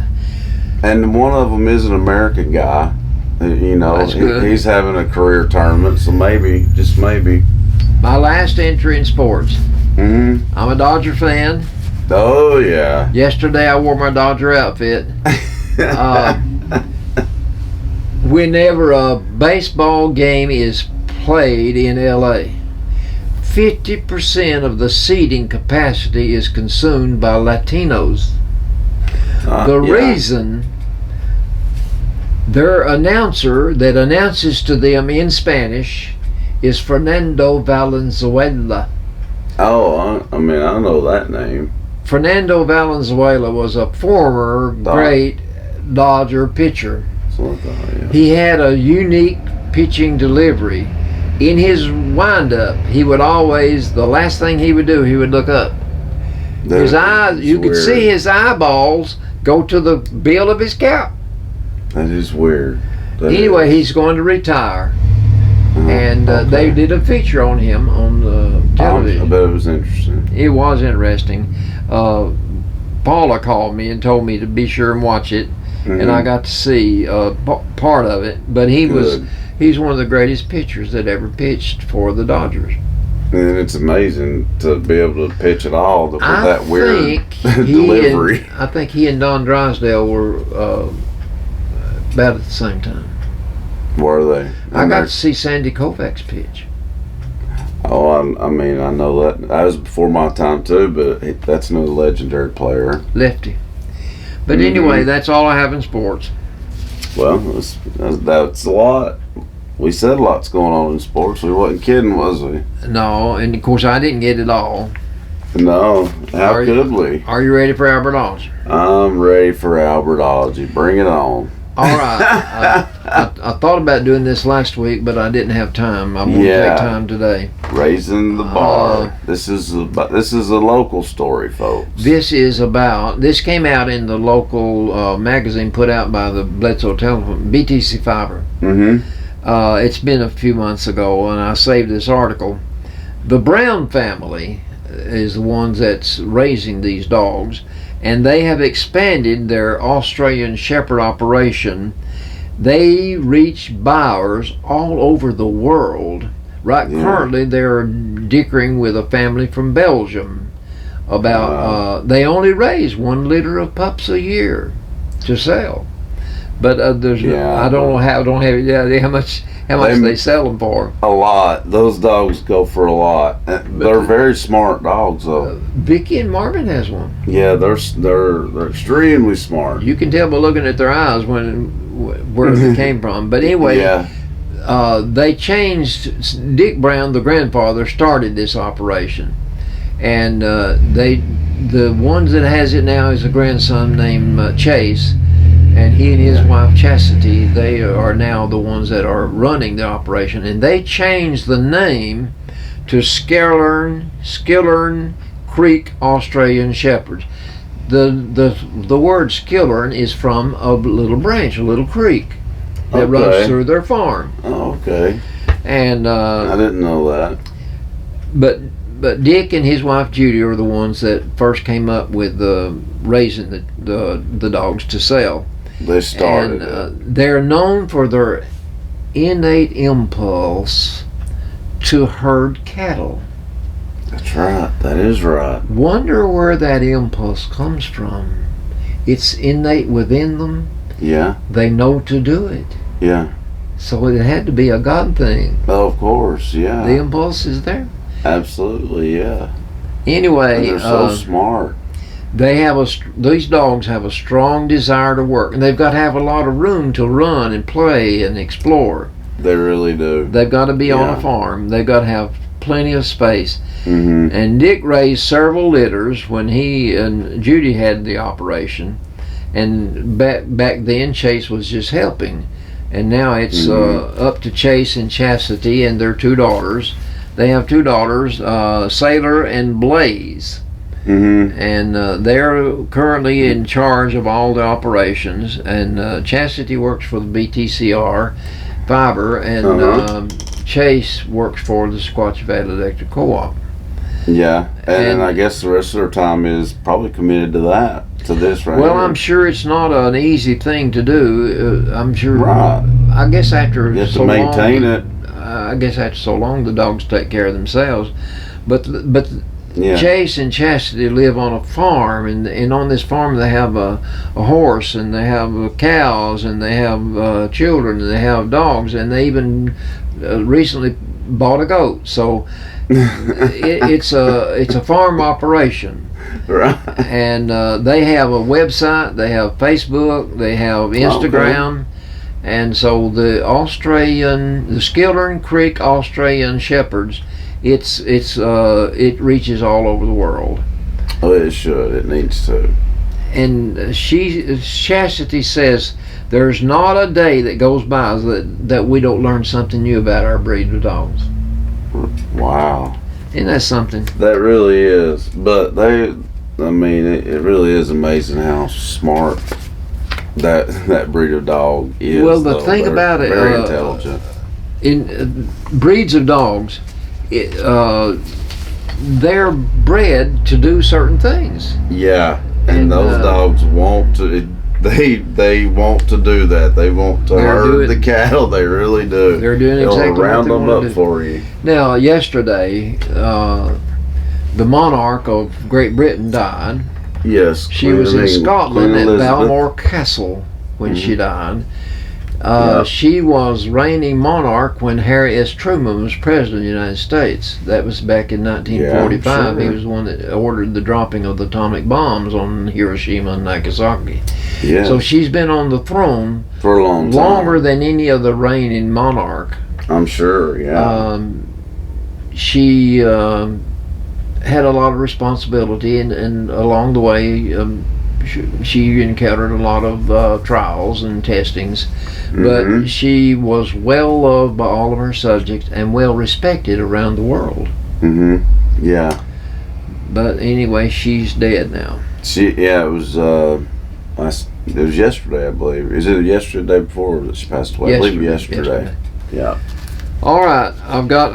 And one of them is an American guy. He's having a career tournament, so maybe, just maybe. My last entry in sports. I'm a Dodger fan. Oh, yeah. Yesterday I wore my Dodger outfit. whenever a baseball game is played in LA, 50% of the seating capacity is consumed by Latinos. The reason, their announcer that announces to them in Spanish is Fernando Valenzuela. Oh, I mean, I know that name. Fernando Valenzuela was a former great Dodger pitcher. So I thought, yeah. He had a unique pitching delivery. In his windup, he would always, the last thing he would do, he would look up. His eyes, you could see his eyeballs go to the bill of his cap. That is weird. Anyway, he's going to retire. And okay. they did a feature on him on television. I bet it was interesting. It was interesting. Paula called me and told me to be sure and watch it. And I got to see part of it. But he's one of the greatest pitchers that ever pitched for the Dodgers. And it's amazing to be able to pitch at all with that weird delivery. I think he and Don Drysdale were about at the same time. Were they? I got to see Sandy Koufax pitch. Oh, I mean, I know that. That was before my time too, but that's another legendary player. Lefty. But anyway, that's all I have in sports. Well, that's a lot. We said a lot's going on in sports. We wasn't kidding, was we? No, and of course I didn't get it all. No, how could we? Are you ready for Albertology? I'm ready for Albertology. Bring it on. All right. I thought about doing this last week, but I didn't have time. I'm going to take time today. Raising the bar. This is a local story, folks. This came out in the local magazine put out by the Bledsoe Telephone, BTC Fiber. It's been a few months ago, and I saved this article. The Brown family is the ones that's raising these dogs, and they have expanded their Australian Shepherd operation. They reach buyers all over the world. Currently they're dickering with a family from Belgium about they only raise 1 litter of pups a year to sell. But I don't have any idea how much they sell them for. A lot. Those dogs go for a lot. They're very smart dogs, though. Vicky and Marvin has one. Yeah, they're extremely smart. You can tell by looking at their eyes where they came from. But anyway, they changed. Dick Brown, the grandfather, started this operation, and the ones that has it now is a grandson named Chase. And he and his wife Chastity, they are now the ones that are running the operation. And they changed the name to Skillern Creek Australian Shepherds. The word Skillern is from a little branch, a little creek that runs through their farm. Oh, okay. And I didn't know that. But Dick and his wife Judy are the ones that first came up with raising the dogs to sell. They started it. They're known for their innate impulse to herd cattle. That's right. That is right. Wonder where that impulse comes from. It's innate within them. Yeah. They know to do it. Yeah. So it had to be a God thing. Oh, of course, yeah. The impulse is there. Absolutely, yeah. Anyway, and they're so smart. These dogs have a strong desire to work, and they've got to have a lot of room to run and play and explore. They really do. They've got to be on a farm. They've got to have plenty of space. And Dick raised several litters when he and Judy had the operation, and back then Chase was just helping, and now it's up to Chase and Chastity and their 2 daughters. They have 2 daughters, Sailor and Blaze. And they're currently in charge of all the operations, and Chastity works for the BTCR Fiber, and Chase works for the Sequatchie Valley Electric Co-op. Yeah, and I guess the rest of their time is probably committed to this right Well, here. I'm sure it's not an easy thing to do. I'm sure. Right. I guess after you have to maintain it. I guess after so long, the dogs take care of themselves. But Yeah. Chase and Chastity live on a farm, and on this farm they have a horse, and they have cows, and they have children, and they have dogs, and they even recently bought a goat. So it's a farm operation. Right. And they have a website, they have Facebook, they have Instagram. Okay. And so the Skildern Creek Australian Shepherds, it reaches all over the world. Oh, it should. It needs to. And Chastity says there's not a day that goes by that we don't learn something new about our breed of dogs. Wow. Isn't that something? That really is. But it really is amazing how smart that breed of dog is. Well, the thing about it, very intelligent. In breeds of dogs, they're bred to do certain things. Yeah, and those dogs want to. They want to do that. They want to herd the cattle. They really do. They're doing exactly what they round them want to up do. for you. Now, yesterday, the monarch of Great Britain died. Yes, She was in Scotland at Balmoral Castle when she died. She was reigning monarch when Harry S. Truman was president of the United States. That was back in 1945. Yeah, sure. He was the one that ordered the dropping of the atomic bombs on Hiroshima and Nagasaki. Yeah. So she's been on the throne for a long time. Longer than any other reigning monarch. I'm sure, yeah. She had a lot of responsibility, and along the way, she encountered a lot of trials and testings, but she was well loved by all of her subjects and well respected around the world. Yeah. But anyway, she's dead now. It was yesterday, I believe. Is it yesterday, the day before that she passed away? I believe yesterday. Yeah. All right, I've got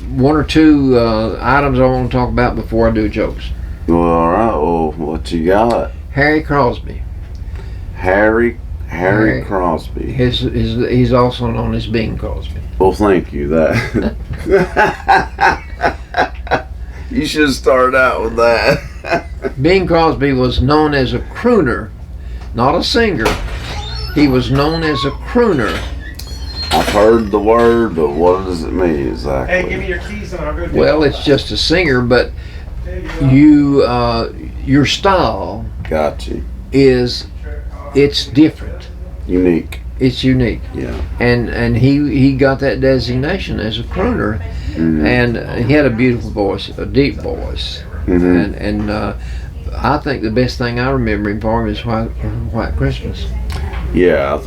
one or two items I want to talk about before I do jokes. Well, all right. Well, what you got? Harry Crosby. Harry Crosby. He's also known as Bing Crosby. Well, thank you. That you should start out with that. Bing Crosby was known as a crooner, not a singer. He was known as a crooner. I've heard the word, but what does it mean exactly? Hey, give me your keys and I'll go. Well, it's just a singer, but your style it's different. Unique. It's unique. Yeah. And he got that designation as a crooner, and he had a beautiful voice, a deep voice, and I think the best thing I remember him for is White Christmas. Yeah,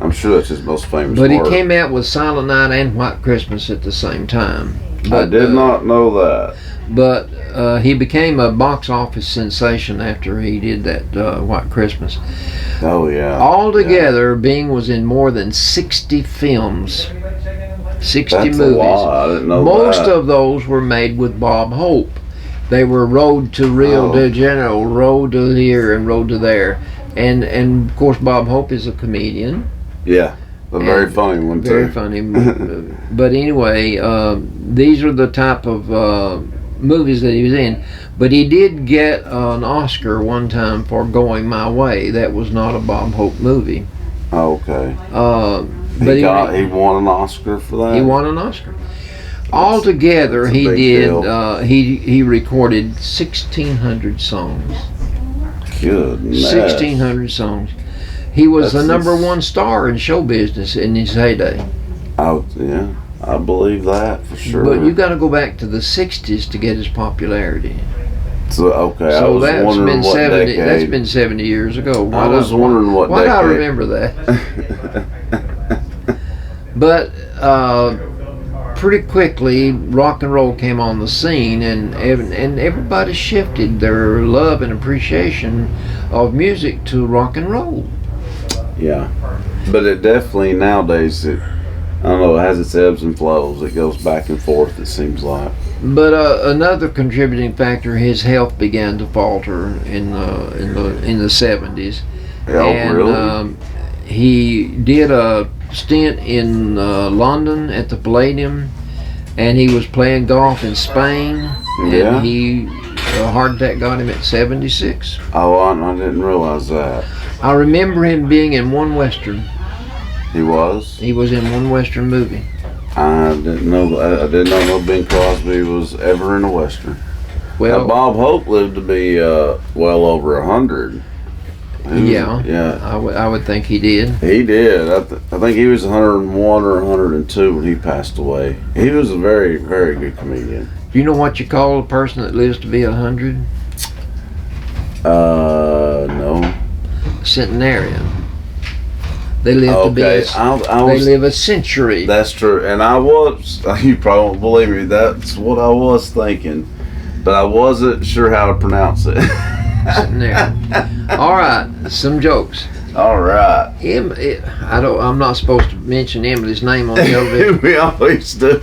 I'm sure that's his most famous But work. he came out with Silent Night and White Christmas at the same time. But, I did not know that. But he became a box office sensation after he did that White Christmas. Oh, yeah. Altogether, Bing was in more than 60 films, 60 That's movies. A lot. I didn't know Most that. of those were made with Bob Hope. They were Road to Rio de Janeiro, Road to here, and Road to there. And of course, Bob Hope is a comedian. Yeah, a very funny one too. Very funny. But anyway, these are the type of movies that he was in. But he did get an Oscar one time for Going My Way. That was not a Bob Hope movie. Okay. But he won an Oscar for that? He won an Oscar. Altogether, he recorded 1,600 songs. Goodness. 1,600 songs. He was the number one star in show business in his heyday. Oh, yeah. I believe that for sure. But you got to go back to the 60s to get his popularity. So, okay, So I was wondering what decade. That's been 70 years ago. I was wondering what decade. Why do I remember that? But pretty quickly, rock and roll came on the scene, and everybody shifted their love and appreciation of music to rock and roll. Yeah, but it definitely nowadays, I don't know, it has its ebbs and flows. It goes back and forth, it seems like. But another contributing factor, his health began to falter in the 70s. Oh, And really? he did a stint in London at the Palladium, and he was playing golf in Spain, Yeah. and a heart attack got him at 76. Oh, I didn't realize that. I remember him being in one Western. He was? He was in one Western movie. I didn't know. I did not know Bing Crosby was ever in a Western. Well, Bob Hope lived to be well over 100. Yeah. I would think he did. He did. I think he was 101 or 102 when he passed away. He was a very, very good comedian. Do you know what you call a person that lives to be 100? No. Centenarian. They live to be. They live a century. That's true. And you probably won't believe me, that's what I was thinking. But I wasn't sure how to pronounce it. Centenarian. All right, some jokes. All right. I'm not supposed to mention Emily's name on television. We always do.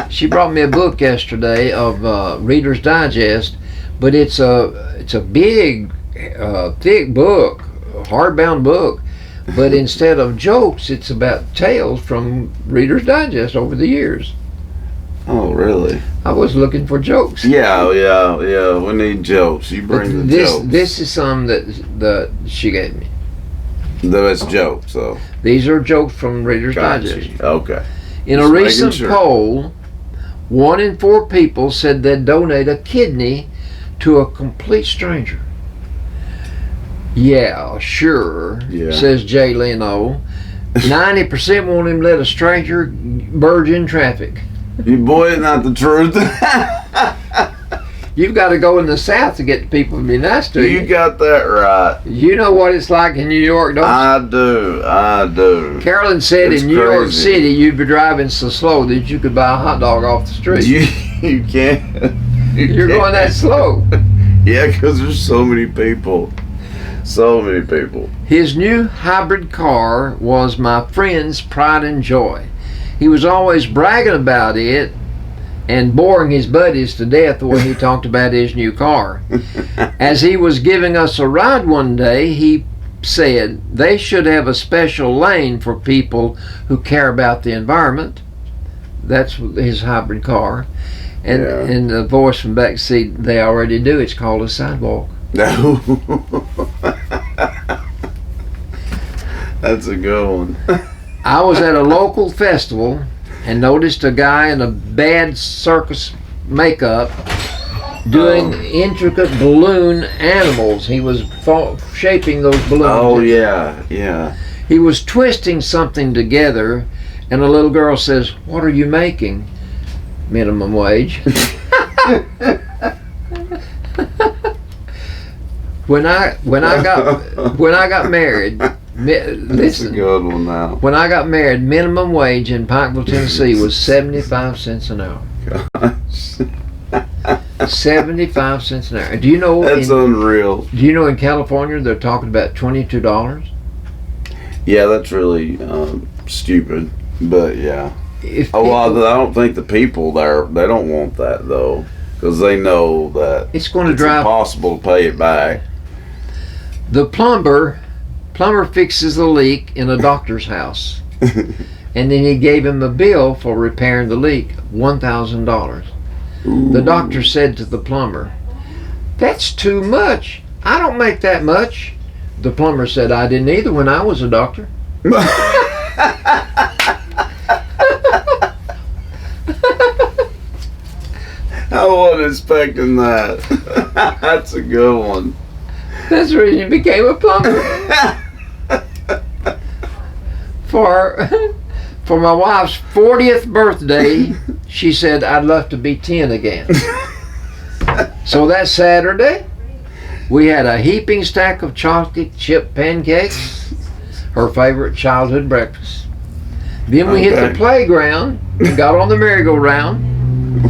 She brought me a book yesterday of Reader's Digest, but it's a big, thick book, hardbound book. But instead of jokes, it's about tales from Reader's Digest over the years. Oh, really? I was looking for jokes. Yeah. We need jokes. You bring the jokes. This is some that she gave me. That's jokes, so. These are jokes from Reader's Digest. Okay. In a recent poll, 1 in 4 people said they'd donate a kidney to a complete stranger. Yeah, sure, says Jay Leno. 90% won't even let a stranger burge in traffic. You boy, it's not the truth. You've got to go in the South to get people to be nice to you. You got that right. You know what it's like in New York, don't you? I do. Carolyn said in New York City you'd be driving so slow that you could buy a hot dog off the street. You can't. You're going that slow. Yeah, because there's so many people. So many people. His new hybrid car was my friend's pride and joy. He was always bragging about it and boring his buddies to death the way he talked about his new car. As he was giving us a ride one day, he said they should have a special lane for people who care about the environment. That's his hybrid car. And the voice from back seat, they already do. It's called a sidewalk. No. That's a good one. I was at a local festival and noticed a guy in a bad circus makeup doing intricate balloon animals. He was shaping those balloons. Oh, yeah. He was twisting something together, and a little girl says, "What are you making?" "Minimum wage." When I got married, That's a good one now. When I got married, minimum wage in Pikeville, Tennessee was 75 cents an hour. Gosh. 75 cents an hour. Do you know? That's unreal. Do you know in California they're talking about $22? Yeah, that's really stupid. But yeah. I don't think the people there, they don't want that though, because they know that it's going to drive impossible to pay it back. The plumber fixes the leak in a doctor's house, and then he gave him a bill for repairing the leak, $1,000. The doctor said to the plumber, "That's too much. I don't make that much." The plumber said, "I didn't either when I was a doctor." I wasn't expecting that. That's a good one. That's the reason he became a plumber. For my wife's 40th birthday, she said, "I'd love to be 10 again." So that Saturday, we had a heaping stack of chocolate chip pancakes, her favorite childhood breakfast. Then we hit the playground and got on the merry-go-round.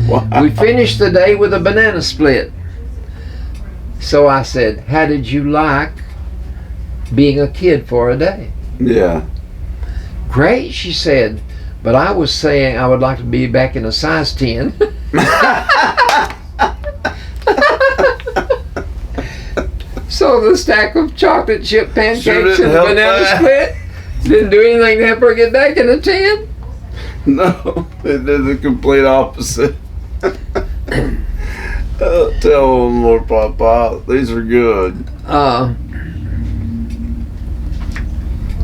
Wow. We finished the day with a banana split. So I said, "How did you like being a kid for a day?" Yeah. "Great," she said, "but I was saying I would like to be back in a size 10. So the stack of chocolate chip pancakes and the banana split didn't do anything to help her get back in a 10. No, it did the complete opposite. Tell them more, Papa. These are good.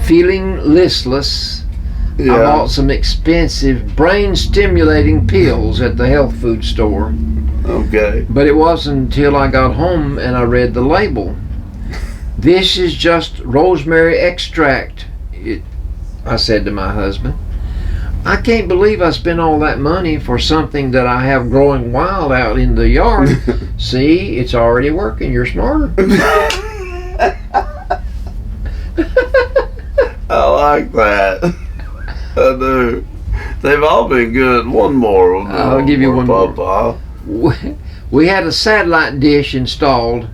Feeling listless, I Yeah. bought some expensive brain-stimulating pills at the health food store. Okay. But it wasn't until I got home and I read the label. This is just rosemary extract, I said to my husband. I can't believe I spent all that money for something that I have growing wild out in the yard. See, it's already working. You're smarter. I like that. I do. They've all been good. One more. I'll give you one more. Papa. We had a satellite dish installed.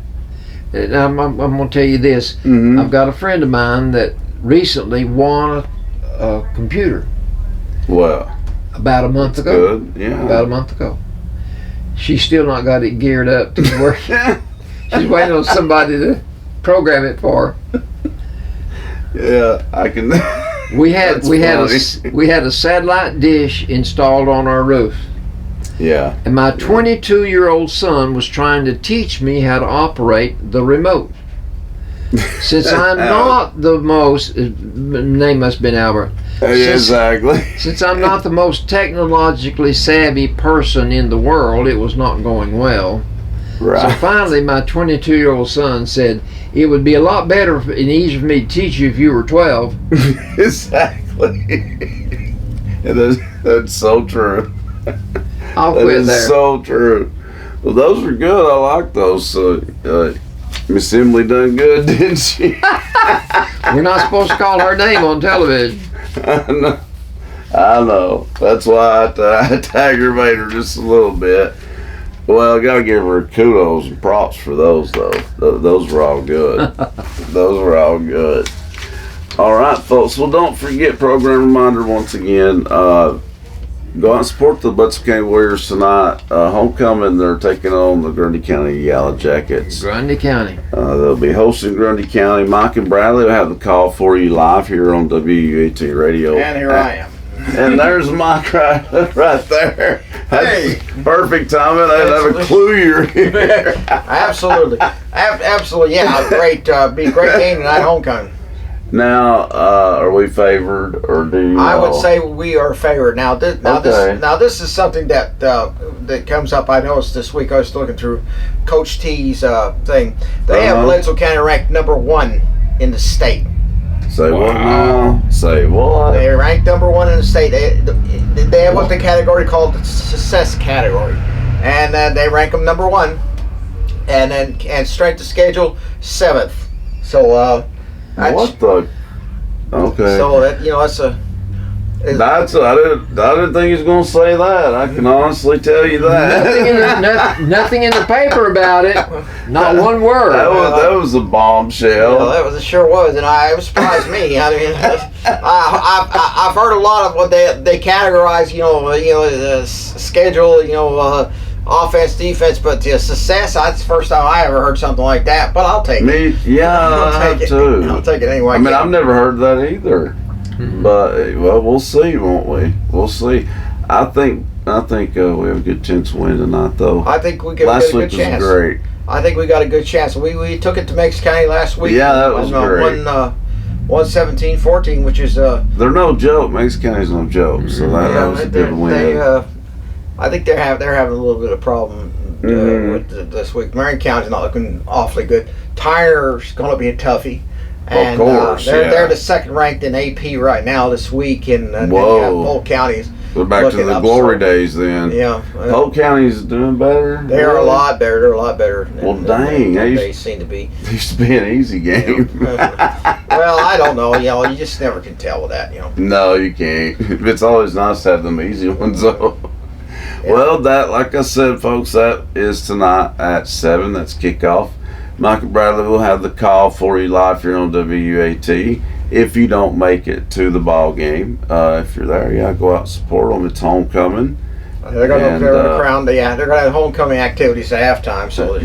And I'm going to tell you this. Mm-hmm. I've got a friend of mine that recently won a computer. Well, About a month ago. good. Yeah. About a month ago. She's still not got it geared up to work. She's waiting on somebody to program it for her. Yeah, I can. We had That's we had a satellite dish installed on our roof, Yeah. and my 22-year-old son was trying to teach me how to operate the remote. Since I'm not the most, name must have been Albert. Exactly. Since I'm not the most technologically savvy person in the world, it was not going well. So Right. finally, my 22-year-old son said, "It would be a lot better and easier for me to teach you if you were 12." Exactly. That's so true. I'll That quit is there. so true. Well, those are good. I like those. So, Miss Emily done good, didn't she? We're not supposed to call her name on television. I know. That's why I aggravate her just a little bit. Well, I gotta give her kudos and props for those, though. Those were all good. Those were all good. All right, folks. Well, don't forget, program reminder once again. Go out and support the Butts County Warriors tonight. Homecoming, they're taking on the Grundy County Yellow Jackets. Grundy County. They'll be hosting Grundy County. Mike and Bradley will have the call for you live here on WUAT Radio. And here I am. And there's Mike right there. Hey. That's perfect timing. I didn't have a clue you're here. Absolutely. Absolutely, yeah. Great. Be a great game tonight, homecoming. Now, are we favored, or do you? I would say we are favored. Now, this is something that that comes up. I noticed this week. I was looking through Coach T's thing. They have Bledsoe County ranked #1 in the state. Say what now? Say what? They're ranked #1 in the state. They have what the category called the success category, and they rank them #1, and strength of schedule 7th. So What the? Okay. So that it's a. I didn't think he was going to say that. I can honestly tell you that. Nothing in the paper about it. Not one word. That was a bombshell. It sure was, and it surprised me. I mean, I've heard a lot of what they categorize. The schedule. Offense, defense, but the success. That's the first time I ever heard something like that. But I'll take it. I have too. I'll take it anyway. I mean, I've never heard that either. But we'll see, won't we? We'll see. I think we have a good chance to win tonight, though. I think we get a good chance. Was great. I think we got a good chance. We took it to Meigs County last week. Yeah, that was great. Won 17-14, which is they're no joke. Meigs County's no joke. So that was a good win. I think they're having a little bit of problem with this week. Marion County's not looking awfully good. Tyner's going to be a toughie. And of course, they're the second ranked in AP right now this week, and Polk County's. We're back to the glory days then. Yeah, Polk County's doing better. They're a lot better. They're a lot better. Well, dang, they seem to be. They used to be an easy game. Well, I don't know. You just never can tell with that. No, you can't. It's always nice to have them easy ones though. Yeah. Well, like I said, folks, that is tonight at 7. That's kickoff. Mike and Bradley will have the call for you live here on WUAT. If you don't make it to the ball game, if you're there, go out and support them. It's homecoming. They're going to crown. They're going to have homecoming activities at halftime. So it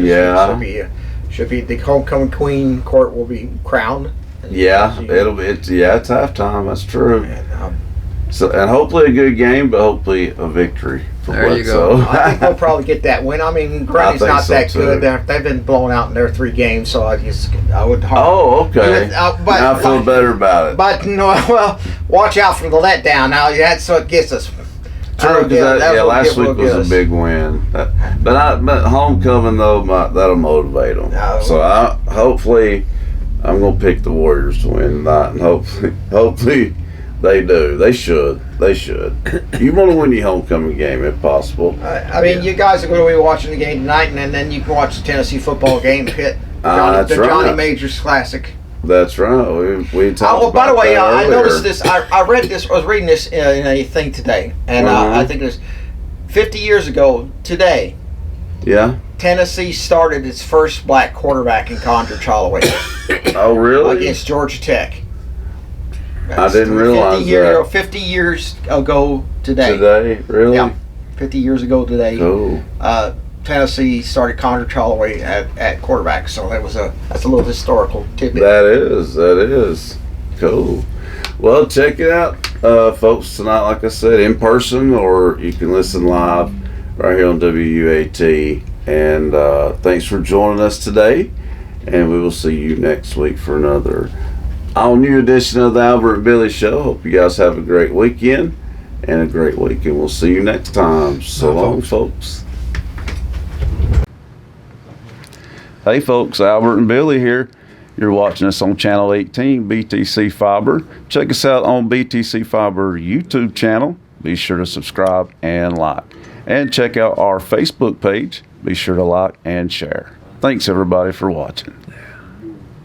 should be the homecoming queen court will be crowned. Yeah, it's halftime. That's true. So, and hopefully a good game, but hopefully a victory. There you go. I think they'll probably get that win. I mean, Grundy's think not so, that too. good. They've been blown out in their 3 games, so I would. Oh, okay. But Now I feel better about it. But no, well, watch out for the letdown. Now that's what gets us. True, because last week was a big win. But homecoming though, that'll motivate them. No. So hopefully, I'm gonna pick the Warriors to win tonight, and hopefully they do. They should. You want to win your homecoming game if possible. I mean, you guys are going to be watching the game tonight, and then you can watch the Tennessee football game hit That's the right. Johnny Majors Classic. That's right. We talked Oh, by the about way, that I earlier. noticed this. I read this. I was reading this in a thing today, and I think it was 50 years ago today. Yeah. Tennessee started its first black quarterback in Condra Holloway Oh, really? against Georgia Tech. I didn't realize that. 50 years ago today. Today, really? Yeah. 50 years ago today. Cool. Tennessee started Condra Holloway at quarterback, so that's a little historical tidbit. That is cool. Well, check it out, folks, tonight, like I said, in person, or you can listen live right here on WUAT. And thanks for joining us today, and we will see you next week for another all-new edition of the Albert and Billy Show. Hope you guys have a great weekend and a great week, and we'll see you next time. So long, folks. Hey folks, Albert and Billy here. You're watching us on Channel 18, BTC Fiber. Check us out on BTC Fiber YouTube channel. Be sure to subscribe and like. And check out our Facebook page. Be sure to like and share. Thanks everybody for watching.